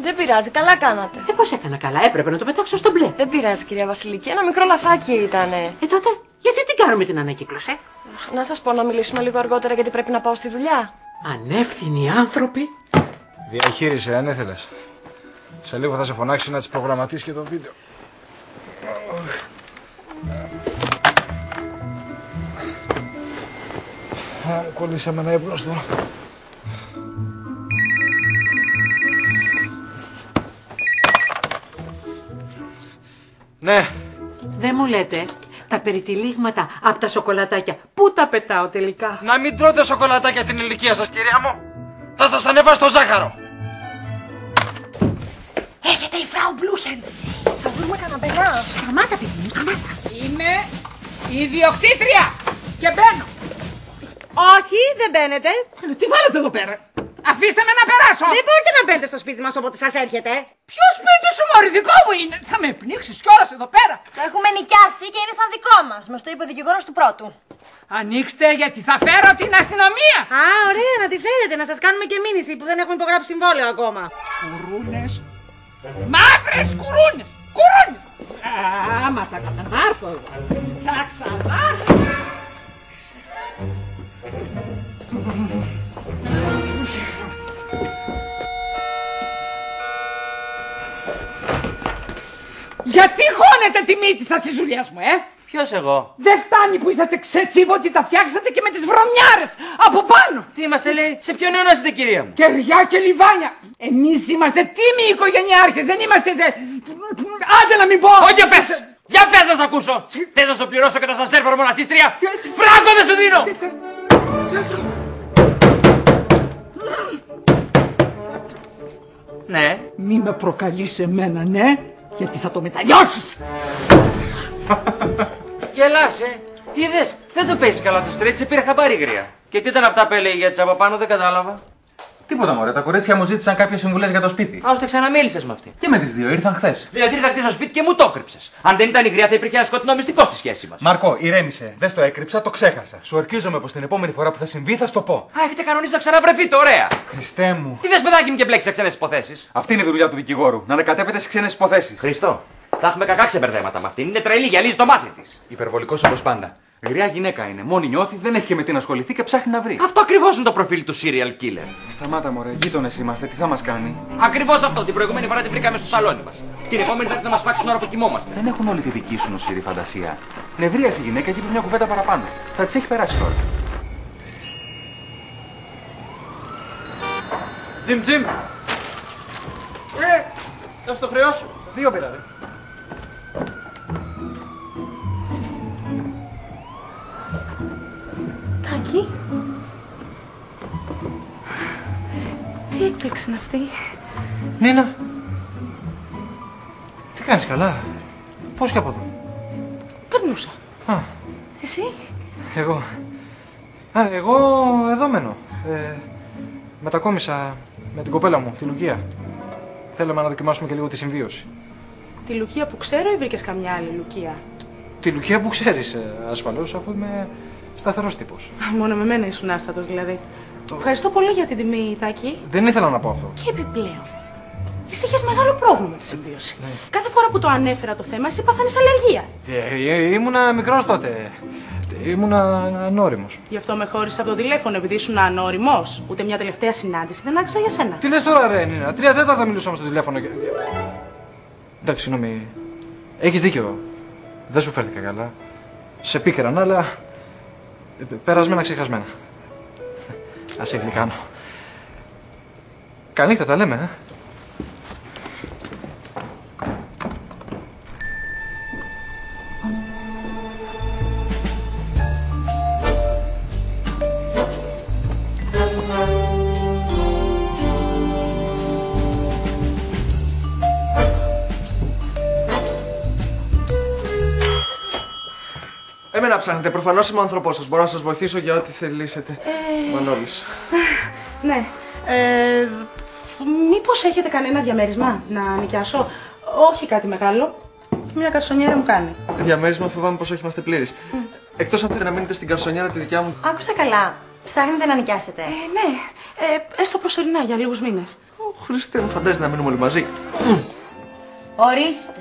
Δεν πειράζει, καλά κάνατε. Πώς έκανα καλά, έπρεπε να το πετάξω στο μπλε. Δεν πειράζει, κυρία Βασιλική, ένα μικρό λαφάκι ήτανε. Τότε, γιατί τι κάνουμε την ανακύκλωση? Να σας πω να μιλήσουμε λίγο αργότερα γιατί πρέπει να πάω στη δουλειά. Ανεύθυνοι άνθρωποι. Διαχείρισε, αν ήθελες. Σε λίγο θα σε φωνάξει να τις προγραμματίσεις και το βίντεο. Κολλήσαμε ένα ύπνος τώρα. Ναι. Δεν μου λέτε τα περιτυλίγματα από τα σοκολατάκια. Πού τα πετάω τελικά? Να μην τρώτε σοκολατάκια στην ηλικία σας, κυρία μου. Θα σας ανεβάσω το ζάχαρο. Έρχεται η Φράου Μπλούχεν. Θα βρούμε καναπενά. Σταμάτα, παιδί μου, σταμάτα. Είμαι η ιδιοκτήτρια και μπαίνω. Όχι, δεν μπαίνετε. Τι βάλετε εδώ πέρα? Αφήστε με να περάσω. Δεν μπορείτε να μπαίνετε στο σπίτι μας όποτε σας έρχεται. Ποιο σπίτι σου, μωρή, δικό μου είναι. Θα με πνίξεις κιόλας εδώ πέρα. Το έχουμε νοικιάσει και είναι σαν δικό μας. Μας το είπε ο δικηγόρος του πρώτου. Ανοίξτε γιατί θα φέρω την αστυνομία. Α, ωραία, να τη φέρετε. Να σας κάνουμε και μήνυση που δεν έχουμε υπογράψει συμβόλαιο ακόμα. Κουρούνες. Μαύρες κουρούνες. Κουρούνες. Άμα θα ξανάρθω εγώ. Θα ξανάρθω. Γιατί χώνετε τη μύτη σας της δουλειάς μου, Ποιος εγώ? Δεν φτάνει που είσαστε ξετσίβωτοι, τα φτιάξατε και με τις βρωμιάρες από πάνω. Τι είμαστε, λέει, σε ποιον αιώνα είστε, κυρία μου? Κεριά και λιβάνια. Εμείς είμαστε τίμοι οικογενειάρχες, δεν είμαστε... Άντε να μην πω. Όχι, για πες! Για πες να σ' ακούσω! Θες να σου πληρώσω και να σας σέρβω μονατσίστρια? Φράγκο δεν σου δίνω! Ναι. Μη με προκαλείς εμένα, ναι, γιατί θα το μεταλλιώσεις. Γελάς, είδες, δεν το παίζεις καλά το στρέτ, σε πήρε χαμπάρι γρία. Και τι ήταν αυτά που έλεγε για τις από πάνω, δεν κατάλαβα. Τίποτα, μωρέ. Τα κορίτσια μου ζήτησαν κάποιες συμβουλές για το σπίτι. Ώστε ξαναμίλησες με αυτή. Και με τις δύο, ήρθαν χθες. Δηλαδή ήρθα στο σπίτι και μου το έκρυψες. Αν δεν ήταν η γριά, θα υπήρχε ένα σκοτεινό μυστικό στη σχέση μας. Μαρκό, ηρέμησε. Δεν στο έκρυψα, το ξέχασα. Σου ορκίζομαι πως την επόμενη φορά που θα συμβεί θα στο πω. Α, έχετε κανονίσει να ξαναβρεθείτε, ωραία. Χριστέ μου. Τι δες, παιδάκι μου, και μπλέξεις σε ξένες υποθέσεις. Αυτή είναι η δουλειά του δικηγόρου. Να ανακατεύεται σε ξένες υποθέσεις. Χριστό, θα έχουμε κακά ξεμπερδέματα με αυτήν. Είναι τρελή, γυαλίζει το μάτι της. Υπερβολικός όπως πάντα. Γριά γυναίκα είναι. Μόνη νιώθει, δεν έχει και με τι να ασχοληθεί και ψάχνει να βρει. Αυτό ακριβώς είναι το προφίλ του serial killer. Σταμάτα, μωρέ, γείτονες είμαστε, τι θα μας κάνει. Ακριβώς αυτό. Την προηγούμενη φορά τη βρήκαμε στο σαλόνι μας. Την επόμενη θα έρθει να μας φάξει την ώρα που κοιμόμαστε. Δεν έχουν όλη τη δική σου νοσηρή φαντασία. Νευρίασε η γυναίκα και είπε μια κουβέντα παραπάνω. Θα της έχει περάσει τώρα. Τζιμ. Θα σου το χρεώσω. 2 πήρα, ρε. Τάκη. Τι έκπληξη είναι αυτή. Νίνα. Τι κάνεις, καλά? Πώς και από εδώ? Περνούσα. Α, Εσύ. εγώ εδώ μένω. Μετακόμισα με την κοπέλα μου, τη Λουκία. Θέλαμε να δοκιμάσουμε και λίγο τη συμβίωση. Τη Λουκία που ξέρω ή βρήκες καμιά άλλη Λουκία? Τη Λουκία που ξέρεις, ασφαλώς, αφού είμαι σταθερός τύπος. Μόνο με μένα ήσουν άστατος δηλαδή. Ευχαριστώ πολύ για την τιμή, Τάκη. Δεν ήθελα να πω αυτό. Και επιπλέον. Εσύ είχες μεγάλο πρόβλημα με τη συμβίωση. Κάθε φορά που το ανέφερα το θέμα, εσύ πάθανες αλλεργία. Ήμουνα μικρός τότε. Ήμουνα ανώριμος. Γι' αυτό με χώρισε από το τηλέφωνο, επειδή ήσουν ανώριμος. Ούτε μια τελευταία συνάντηση δεν άκουσα για σένα. Τι λες τώρα, ρε Νίνα? 3/4 μιλούσαμε στο τηλέφωνο. Εντάξει, συγγνώμη. Έχεις δίκιο. Δεν σου φέρθηκα καλά. Σε πίκραν, αλλά περασμένα ξεχασμένα. Ας σε γλυκάνω. Καληνύχτα, τα λέμε, Εμένα ψάχνετε, προφανώς είμαι ο άνθρωπός σας. Μπορώ να σας βοηθήσω για ό,τι θελήσετε. Μανώλης. Ναι. Μήπως έχετε κανένα διαμέρισμα να νοικιάσω? Όχι κάτι μεγάλο. Και μια καρσονιέρα μου κάνει. Διαμέρισμα φοβάμαι πως όχι, είμαστε πλήρεις. Εκτός αν θέλετε να μείνετε στην καρσονιέρα τη δικιά μου. Άκουσα καλά. Ψάχνετε να νοικιάσετε. Ναι. Έστω προσωρινά για λίγους μήνες. Χριστέ μου, φαντάζεσαι να μείνουμε όλοι μαζί. Ορίστε.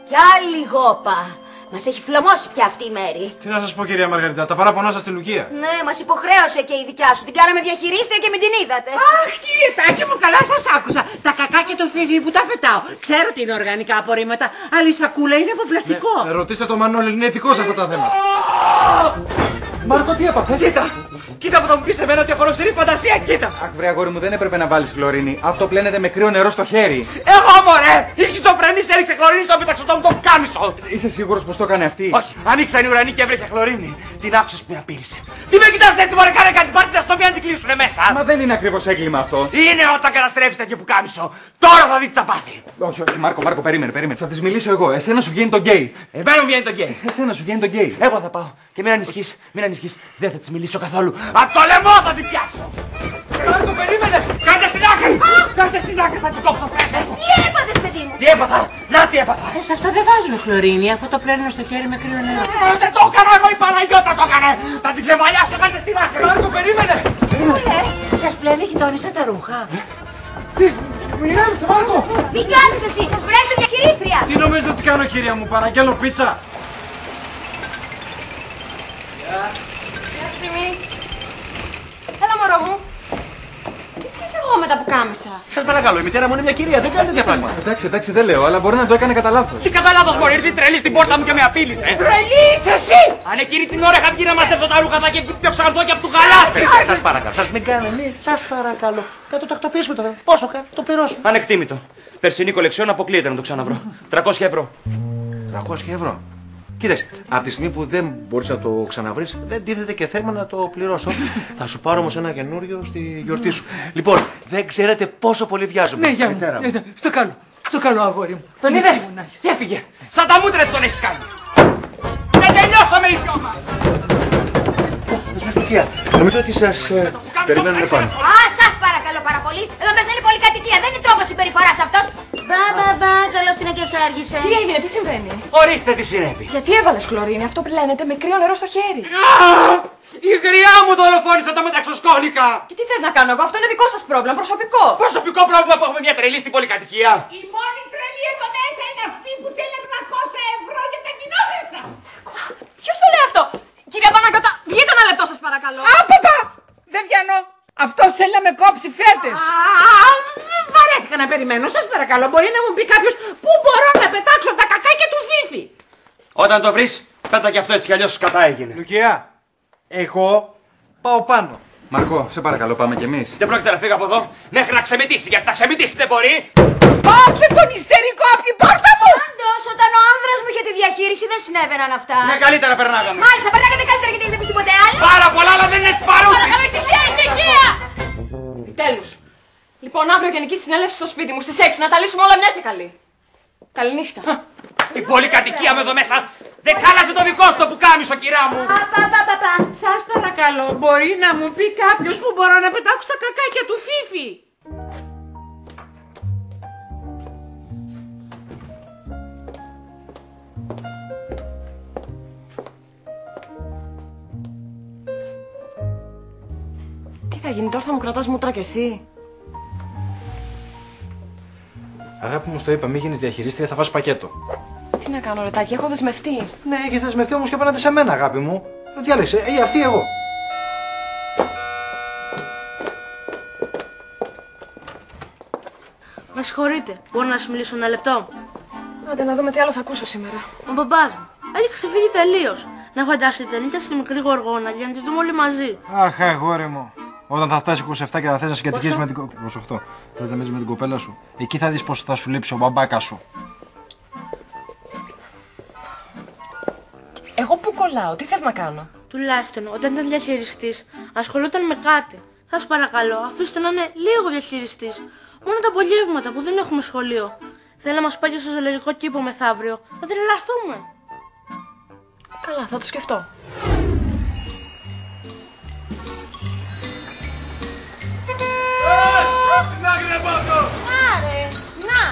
Κι άλλη γόπα. Μας έχει φλωμώσει πια αυτή η μέρη. Τι να σας πω, κυρία Μαργαρίτα, τα παράπονά σας στη Λουκία. Ναι, μας υποχρέωσε και η δικιά σου. Την κάναμε διαχειρίστρια και μην την είδατε. Αχ, κύριε Τάκη μου, καλά σας άκουσα. Τα κακά και το φίβι που τα πετάω. Ξέρω ότι είναι οργανικά απορρίμματα, αλλά η σακούλα είναι από πλαστικό. Ρωτήστε το Μανώλη, είναι ηθικός αυτά τα θέματα. Μάρκο, τι έπαθες? Κοίτα που θα μου πεις εμένα ότι έχω νοσηρή φαντασία, κοίτα! Αχ, βρε αγόρι μου, δεν έπρεπε να βάλεις χλωρίνη. Αυτό πλένεται με κρύο νερό στο χέρι. Εγώ μωρέ! Η σχιζοφρενής έριξε χλωρίνη στο πιταξωτό μου το κάμισο! Είσαι σίγουρος πως το έκανε αυτή? Όχι, ανοίξαν οι ουρανοί και έβρεχε χλωρίνη. Την άκουσες που την απείλησε. Τι με κοιτάς έτσι, μωρέ, κάνε κάτι, πάρτε στο μία να την κλείσουνε μέσα! Μα δεν είναι ακριβώς έγκλημα αυτό. Είναι όταν καταστρέφεις τέτοιο που κάμισο. Τώρα θα δείτε τα πάθη. Όχι, όχι, Μάρκο, περίμενε. Θα της μιλήσω εγώ. Εσένα σου βγαίνει το γκέι. Εμένα μου βγαίνει το γκέι. Εσένα σου βγαίνει το γκέι. Εγώ θα πάω. Και μην ανησυχείς, δεν θα της μιλήσω καθόλου. Απ' το λαιμό θα την πιάσω. Μάρκο, περίμενε. Κάντε στην άκρη. Κάντε στην άκρη, θα την κόψω φέτες. Τι έπαθες, παιδί μου? Τι έπαθα, να τι έπαθα. Σε αυτά δεν βάζουν χλωρίνη, αφού το πλένουν στο χέρι με κρύο νερό. Δεν το έκανα εγώ, η Παναγιώτα το έκανε. Θα την ξεβαλιάσω, κάντε στην άκρη. Μάρκο, περίμενε. Τι μου λες, σας πλένει γειτόνισσα τα ρούχα. Ηρέμησε, Μάρκο. Τι κάνεις εσύ? Βρέστε διαχειρίστρια. Τι νομίζετε ότι κάνω, κυρία μου? Παραγγέλνω πίτσα. Έλα, μωρό μου. Τι σχέση έχω με τα πουκάμισα? Σας παρακαλώ, η μητέρα μου είναι μια κυρία, δεν κάνει τέτοια πράγματα. Εντάξει, δεν λέω, αλλά μπορεί να το έκανε κατά λάθος. Τι κατά λάθος, μωρή, ήρθε η τρελή στην πόρτα μου και με απείλησε. Τρελής εσύ! Αν εκείνη την ώρα είχα βγει να μαζέψω τα ρούχα, θα είχε βγει πιο ξανθό και από του γαλάτι. Σας παρακαλώ, σας μην κάνετε, σας παρακαλώ. Θα το τακτοποιήσουμε τώρα. Πόσο κάνει, το πληρώσουμε. Ανεκτήμητο. Περσινή κολεξιόν αποκλείεται να το ξαναβρω. 300 ευρώ. 300 ευρώ. Κοίταξε, από τη στιγμή που δεν μπορείς να το ξαναβρεις, δεν τίθεται και θέμα να το πληρώσω. Θα σου πάρω όμως ένα καινούριο στη γιορτή σου. Λοιπόν, δεν ξέρετε πόσο πολύ βιάζομαι. Ναι, γεια μου. Στο καλό, αγόρι μου. Τον είδες? Έφυγε. Σαν τα μούτρες τον έχει κάνει. Δεν τελειώσαμε οι δυο μας. Λουκία, νομίζω ότι σας περιμένουν πάνω. Α, σας παρακαλώ πάρα πολύ. Εδώ μέσα είναι πολυκατοικία, δεν είναι τρόπος συμπεριφοράς αυτός. Μπα, καλώς την αγκιασάργησε. Τι έγινε, τι συμβαίνει? Ορίστε τι συνέβη. Γιατί έβαλες χλωρίνη, αυτό πλένεται με κρύο νερό στο χέρι. Η γριά μου δολοφόνησε τα μεταξοσκόλικα. Και τι θες να κάνω εγώ, αυτό είναι δικό σας πρόβλημα, προσωπικό. Προσωπικό πρόβλημα που έχουμε μια τρελή στην πολυκατοικία. Η μόνη τρελή εδώ μέσα είναι αυτή που θέλει 300 ευρώ για τα κοινόχρηστα. Ποιος το λέει αυτό? Κυρία Παναγιώτα, βγείτε ένα λεπτό σας παρακαλώ. Παπα! Δεν βγαίνω. Αυτό θέλει να με κόψει φέτες. Βαρέθηκα να περιμένω. Σας παρακαλώ, μπορεί να μου πει κάποιος πού μπορώ να πετάξω τα κακάκια του Φίφη. Όταν το βρεις, πέτα κι αυτό έτσι κι αλλιώς κατά έγινε. Λουκία, εγώ πάω πάνω. Μάρκο, σε παρακαλώ, πάμε κι εμείς. Δεν πρόκειται να φύγω από εδώ μέχρι να ξεμητήσει, γιατί θα ξεμητήσει δεν μπορεί. Πάτε τον ιστερικό από την πόρτα μου! Πάντως, όταν ο άνδρας μου είχε τη διαχείριση δεν συνέβαιναν αυτά. Ναι, καλύτερα περνάγαμε. Μάλιστα, περνάγατε καλύτερα γιατί δεν έχετε τίποτε άλλο. Πάρα πολλά, αλλά δεν είναι έτσι παρούσης. Παρακαλώ, ησυχία! Τέλος. Λοιπόν, αύριο γενική συνέλευση στο σπίτι μου στις 6. Να τα λύσουμε όλα μια και καλή. Καληνύχτα. Η πολυκατοικία με εδώ μέσα δεν χάλασε το δικό σου το πουκάμισο, κυρά μου. Σας παρακαλώ, μπορεί να μου πει κάποιος που μπορώ να πετάξω τα κακάκια του Φίφη. Τι θα γίνει τώρα, θα μου κρατάς μούτρα κι εσύ? Αγάπη μου, στο είπα, μην γίνεις διαχειρίστρια, θα φας πακέτο. Τι να κάνω, Ρετάκι, έχω δεσμευτεί. Ναι, έχεις δεσμευτεί όμως και απέναντι σε μένα, αγάπη μου. Διάλεξε, ή αυτή ή εγώ. Με συγχωρείτε, μπορώ να σας μιλήσω ένα λεπτό? Άντε να δούμε τι άλλο θα ακούσω σήμερα. Ο μπαμπάς μου έχει ξεφύγει τελείως. Να φανταστείτε, νύχια στη μικρή γοργόνα για να τη δούμε όλοι μαζί. Αχ, αγόρι μου. Όταν θα φτάσει 27 και θα θες να συγκατοικήσεις με την κοπέλα. 28. Θες να μείνεις με την κοπέλα σου. Εκεί θα δεις πώς θα σου λείψει ο μπαμπάκας σου. Εγώ πού κολλάω, τι θες να κάνω? Τουλάχιστον όταν ήταν διαχειριστής, ασχολούταν με κάτι. Σας παρακαλώ, αφήστε να είναι λίγο διαχειριστής. Μόνο τα απολύματα που δεν έχουμε σχολείο. Θέλει να μας πάει και στο ζωολογικό κήπο μεθαύριο. Θα τρελαθούμε. Καλά, θα το σκεφτώ. Άρε, να!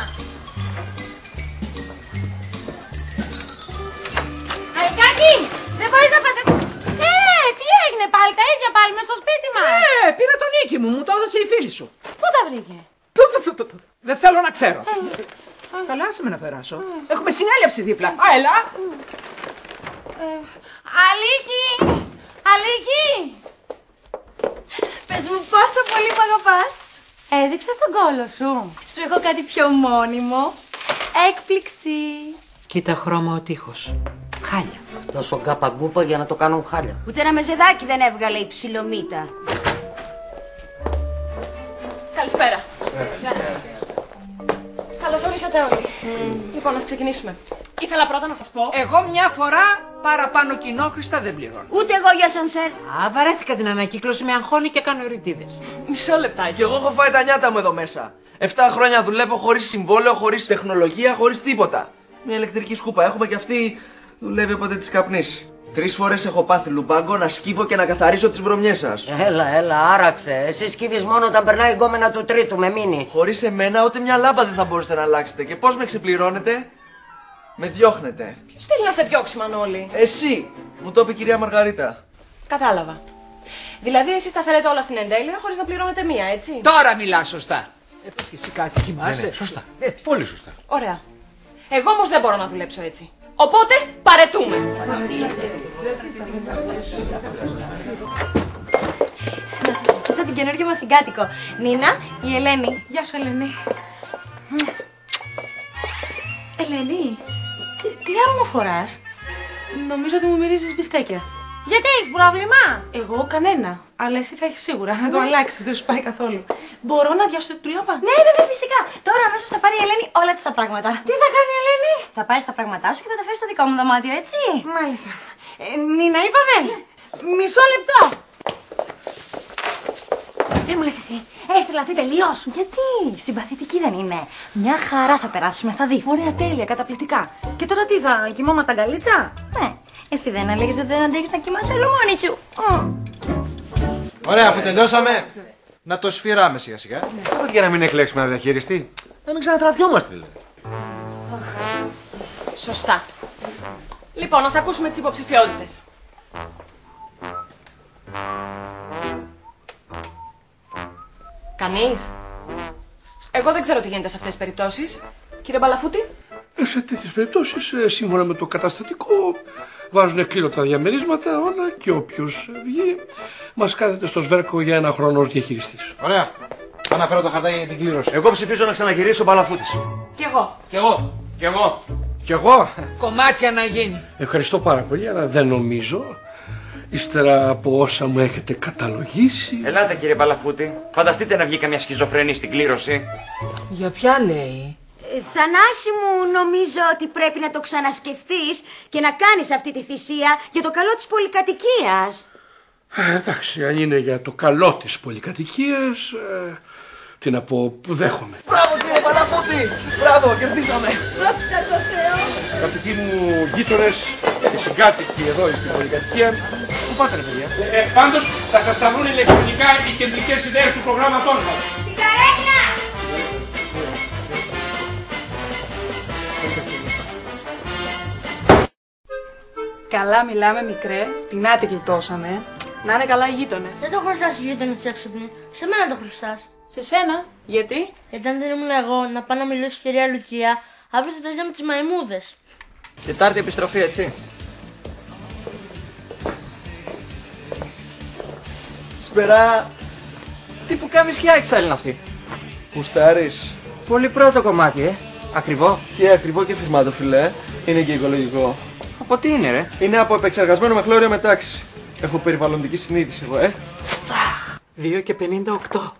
Αλκάκη, δεν μπορείς να φανταστείς. Τι έγινε πάλι, τα ίδια πάλι μες στο σπίτι μας. Πήρα τον Νίκη μου, μου το έδωσε η φίλη σου. Πού τα βρήκε? Δεν θέλω να ξέρω. Καλά, άσε με να περάσω. Έχουμε συνέλευση δίπλα. Έλα. Αλίκη! Αλίκη! Πες μου πόσο πολύ μ' αγαπάς. Έδειξα στον κόλο σου. Σου έχω κάτι πιο μόνιμο. Έκπληξη. Κοίτα χρώμα ο τείχος. Χάλια. Τόσο καπαγκούπα για να το κάνουν χάλια. Ούτε ένα μεζεδάκι δεν έβγαλε η ψιλομύτα. Καλησπέρα. Καλώς ορίσατε όλοι. Λοιπόν, ας ξεκινήσουμε. Ήθελα πρώτα να σας πω... Εγώ μια φορά παραπάνω κοινόχρηστα δεν πληρώνω. Ούτε εγώ για σανσέρ. Βαρέθηκα την ανακύκλωση, με αγχώνει και κάνω ρητίδες. Μισό λεπτάκι. Και εγώ έχω φάει τα νιάτα μου εδώ μέσα. 7 χρόνια δουλεύω χωρίς συμβόλαιο, χωρίς τεχνολογία, χωρίς τίποτα. Μια ηλεκτρική σκούπα έχουμε και αυτή δουλεύει όποτε της καπνίσει. 3 φορές έχω πάθει λουμπάγκο να σκύβω και να καθαρίσω τις βρωμιές σας. Έλα, άραξε. Εσύ σκύβεις μόνο όταν περνάει η γκόμενα του τρίτου με μήνυ. Χωρίς εμένα ούτε μια λάμπα δεν θα μπορούσατε να αλλάξετε. Και πώς με ξεπληρώνετε? Με διώχνετε. Ποιος θέλει να σε διώξει, Μανώλη? Εσύ! Μου το είπε η κυρία Μαργαρίτα. Κατάλαβα. Δηλαδή, εσείς τα φέρετε όλα στην εντέλεια χωρίς να πληρώνετε μία, έτσι? Τώρα μιλάς σωστά. Πες και εσύ κάτι, κοιμάσαι. Ναι, σωστά. Πολύ σωστά. Ωραία. Εγώ όμως δεν μπορώ να δουλέψω έτσι. Οπότε, παρετούμε. Να σου συστήσω την καινούργια μας συγκάτοικο. Νίνα, η Ελένη. Γεια σου, Ελένη. Ελένη, τι άρωμα φοράς? Νομίζω ότι μου μυρίζεις μπιφτέκια. Γιατί έχεις πρόβλημα? Εγώ κανένα. Αλλά εσύ θα έχεις σίγουρα να το αλλάξεις, δεν σου πάει καθόλου. Μπορώ να διάσω τη λάμπα? Ναι, φυσικά. Τώρα αμέσως θα πάρει η Ελένη όλα της τα πράγματα. Τι θα κάνει η Ελένη? Θα πάρει τα πράγματά σου και θα τα φέρει στο δικό μου δωμάτιο, έτσι? Μάλιστα. Νίνα, είπαμε. Μισό λεπτό. Δεν μου λες εσύ, έχεις τρελαθεί τελείως. Γιατί? Συμπαθητική δεν είναι. Μια χαρά θα περάσουμε, θα δεις. Ωραία, τέλεια, καταπληκτικά. Και τώρα τι, θα κοιμόμαστε αγκαλίτσα? Ναι. Εσύ δεν έλεγες ότι δεν αντέχεις να κοιμάσαι όλο μόνη σου. Ωραία, αφού τελειώσαμε, να το σφυράμε σιγά σιγά. Για να μην εκλέξουμε ένα διαχειριστή. Να μην ξανατραβιόμαστε δηλαδή. Σωστά. Λοιπόν, ας ακούσουμε τις υποψηφιότητες. Κανείς? Εγώ δεν ξέρω τι γίνεται σε αυτές τις περιπτώσεις. Κύριε Μπαλαφούτη. Σε τέτοιες περιπτώσεις, σύμφωνα με το καταστατικό, βάζουν κλείνω τα διαμερίσματα όλα και όποιος βγει μας κάθεται στο σβέρκο για ένα χρόνο ως διαχειριστής. Ωραία. Αναφέρω το χαρτάκι για την κλήρωση. Εγώ ψηφίζω να ξαναγυρίσει ο Μπαλαφούτης. Κι εγώ. Κι εγώ. Κι εγώ. Κι εγώ. Κομμάτια να γίνει. Ευχαριστώ πάρα πολύ, αλλά δεν νομίζω, ύστερα από όσα μου έχετε καταλογίσει. Ελάτε κύριε Μπαλαφούτη. Φανταστείτε να βγει καμιά σχιζοφρενή στην κλήρωση. Για ποια λέει? Θανάση μου, νομίζω ότι πρέπει να το ξανασκεφτείς και να κάνεις αυτή τη θυσία για το καλό της πολυκατοικίας. Εντάξει, αν είναι για το καλό της πολυκατοικίας, τι να πω, που δέχομαι. Μπράβο κύριε Μπαλαφούτη! Μπράβο, κερδίσαμε! Δόξα τω Θεώ! Αγαπητοί μου γείτονες και συγκάτοικοι εδώ στην πολυκατοικία, πού πάτε ρε παιδιά? Πάντως θα σας τα βρουν ηλεκτρονικά οι κεντρικές ιδέες του προγράμματός μας. Την καρέκλα! Καλά μιλάμε, μικρέ. Φτηνά τη γλιτώσαμε. Να είναι καλά οι γείτονες. Δεν το χρωστάς οι γείτονες έξυπνοι. Σε μένα το χρωστάς. Σε σένα, γιατί? Γιατί αν δεν ήμουν εγώ να πάω να μιλήσω στη κυρία Λουκία, αύριο θα ταζέ με τις μαϊμούδες. Τετάρτη επιστροφή, έτσι. Σπερά, τι που κάνεις για εξάλλη είναι αυτή? Γουστάρεις? Πολύ πρώτο κομμάτι, Ακριβό. Και ακριβό και φυσμάτο, φιλέ. Είναι και οικολογικό. Από τι είναι, ρε? Είναι από επεξεργασμένο με χλώριο μετάξυση. Έχω περιβαλλοντική συνείδηση εγώ, 2 και 58.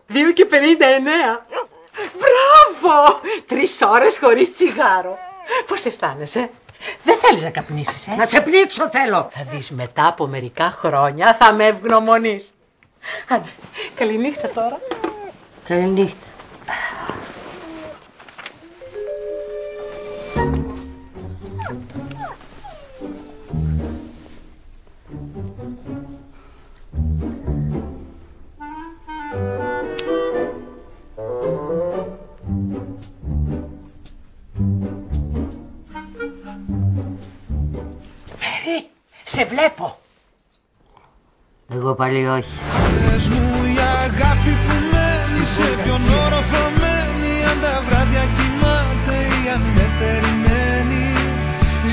2 και 59. Μπράβο! 3 ώρες χωρίς τσιγάρο. Πώς αισθάνεσαι? Δεν θέλεις να καπνίσεις, Να σε πνίξω θέλω. Θα δεις μετά από μερικά χρόνια θα με ευγνωμονείς. Άντε, καληνύχτα τώρα. Καληνύχτα. Σε βλέπω. Εγώ πάλι όχι. Πες μου η αγάπη που μένει σε ποιον όροφο μένει, αν τα βράδια κοιμάται ή αν με περιμένει.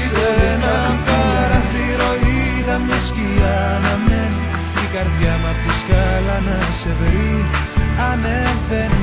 Σε ένα παραθύρο είδα μια σκιά να μένει, η καρδιά μου απ' τη σκάλα να σε βρει ανεβαίνει.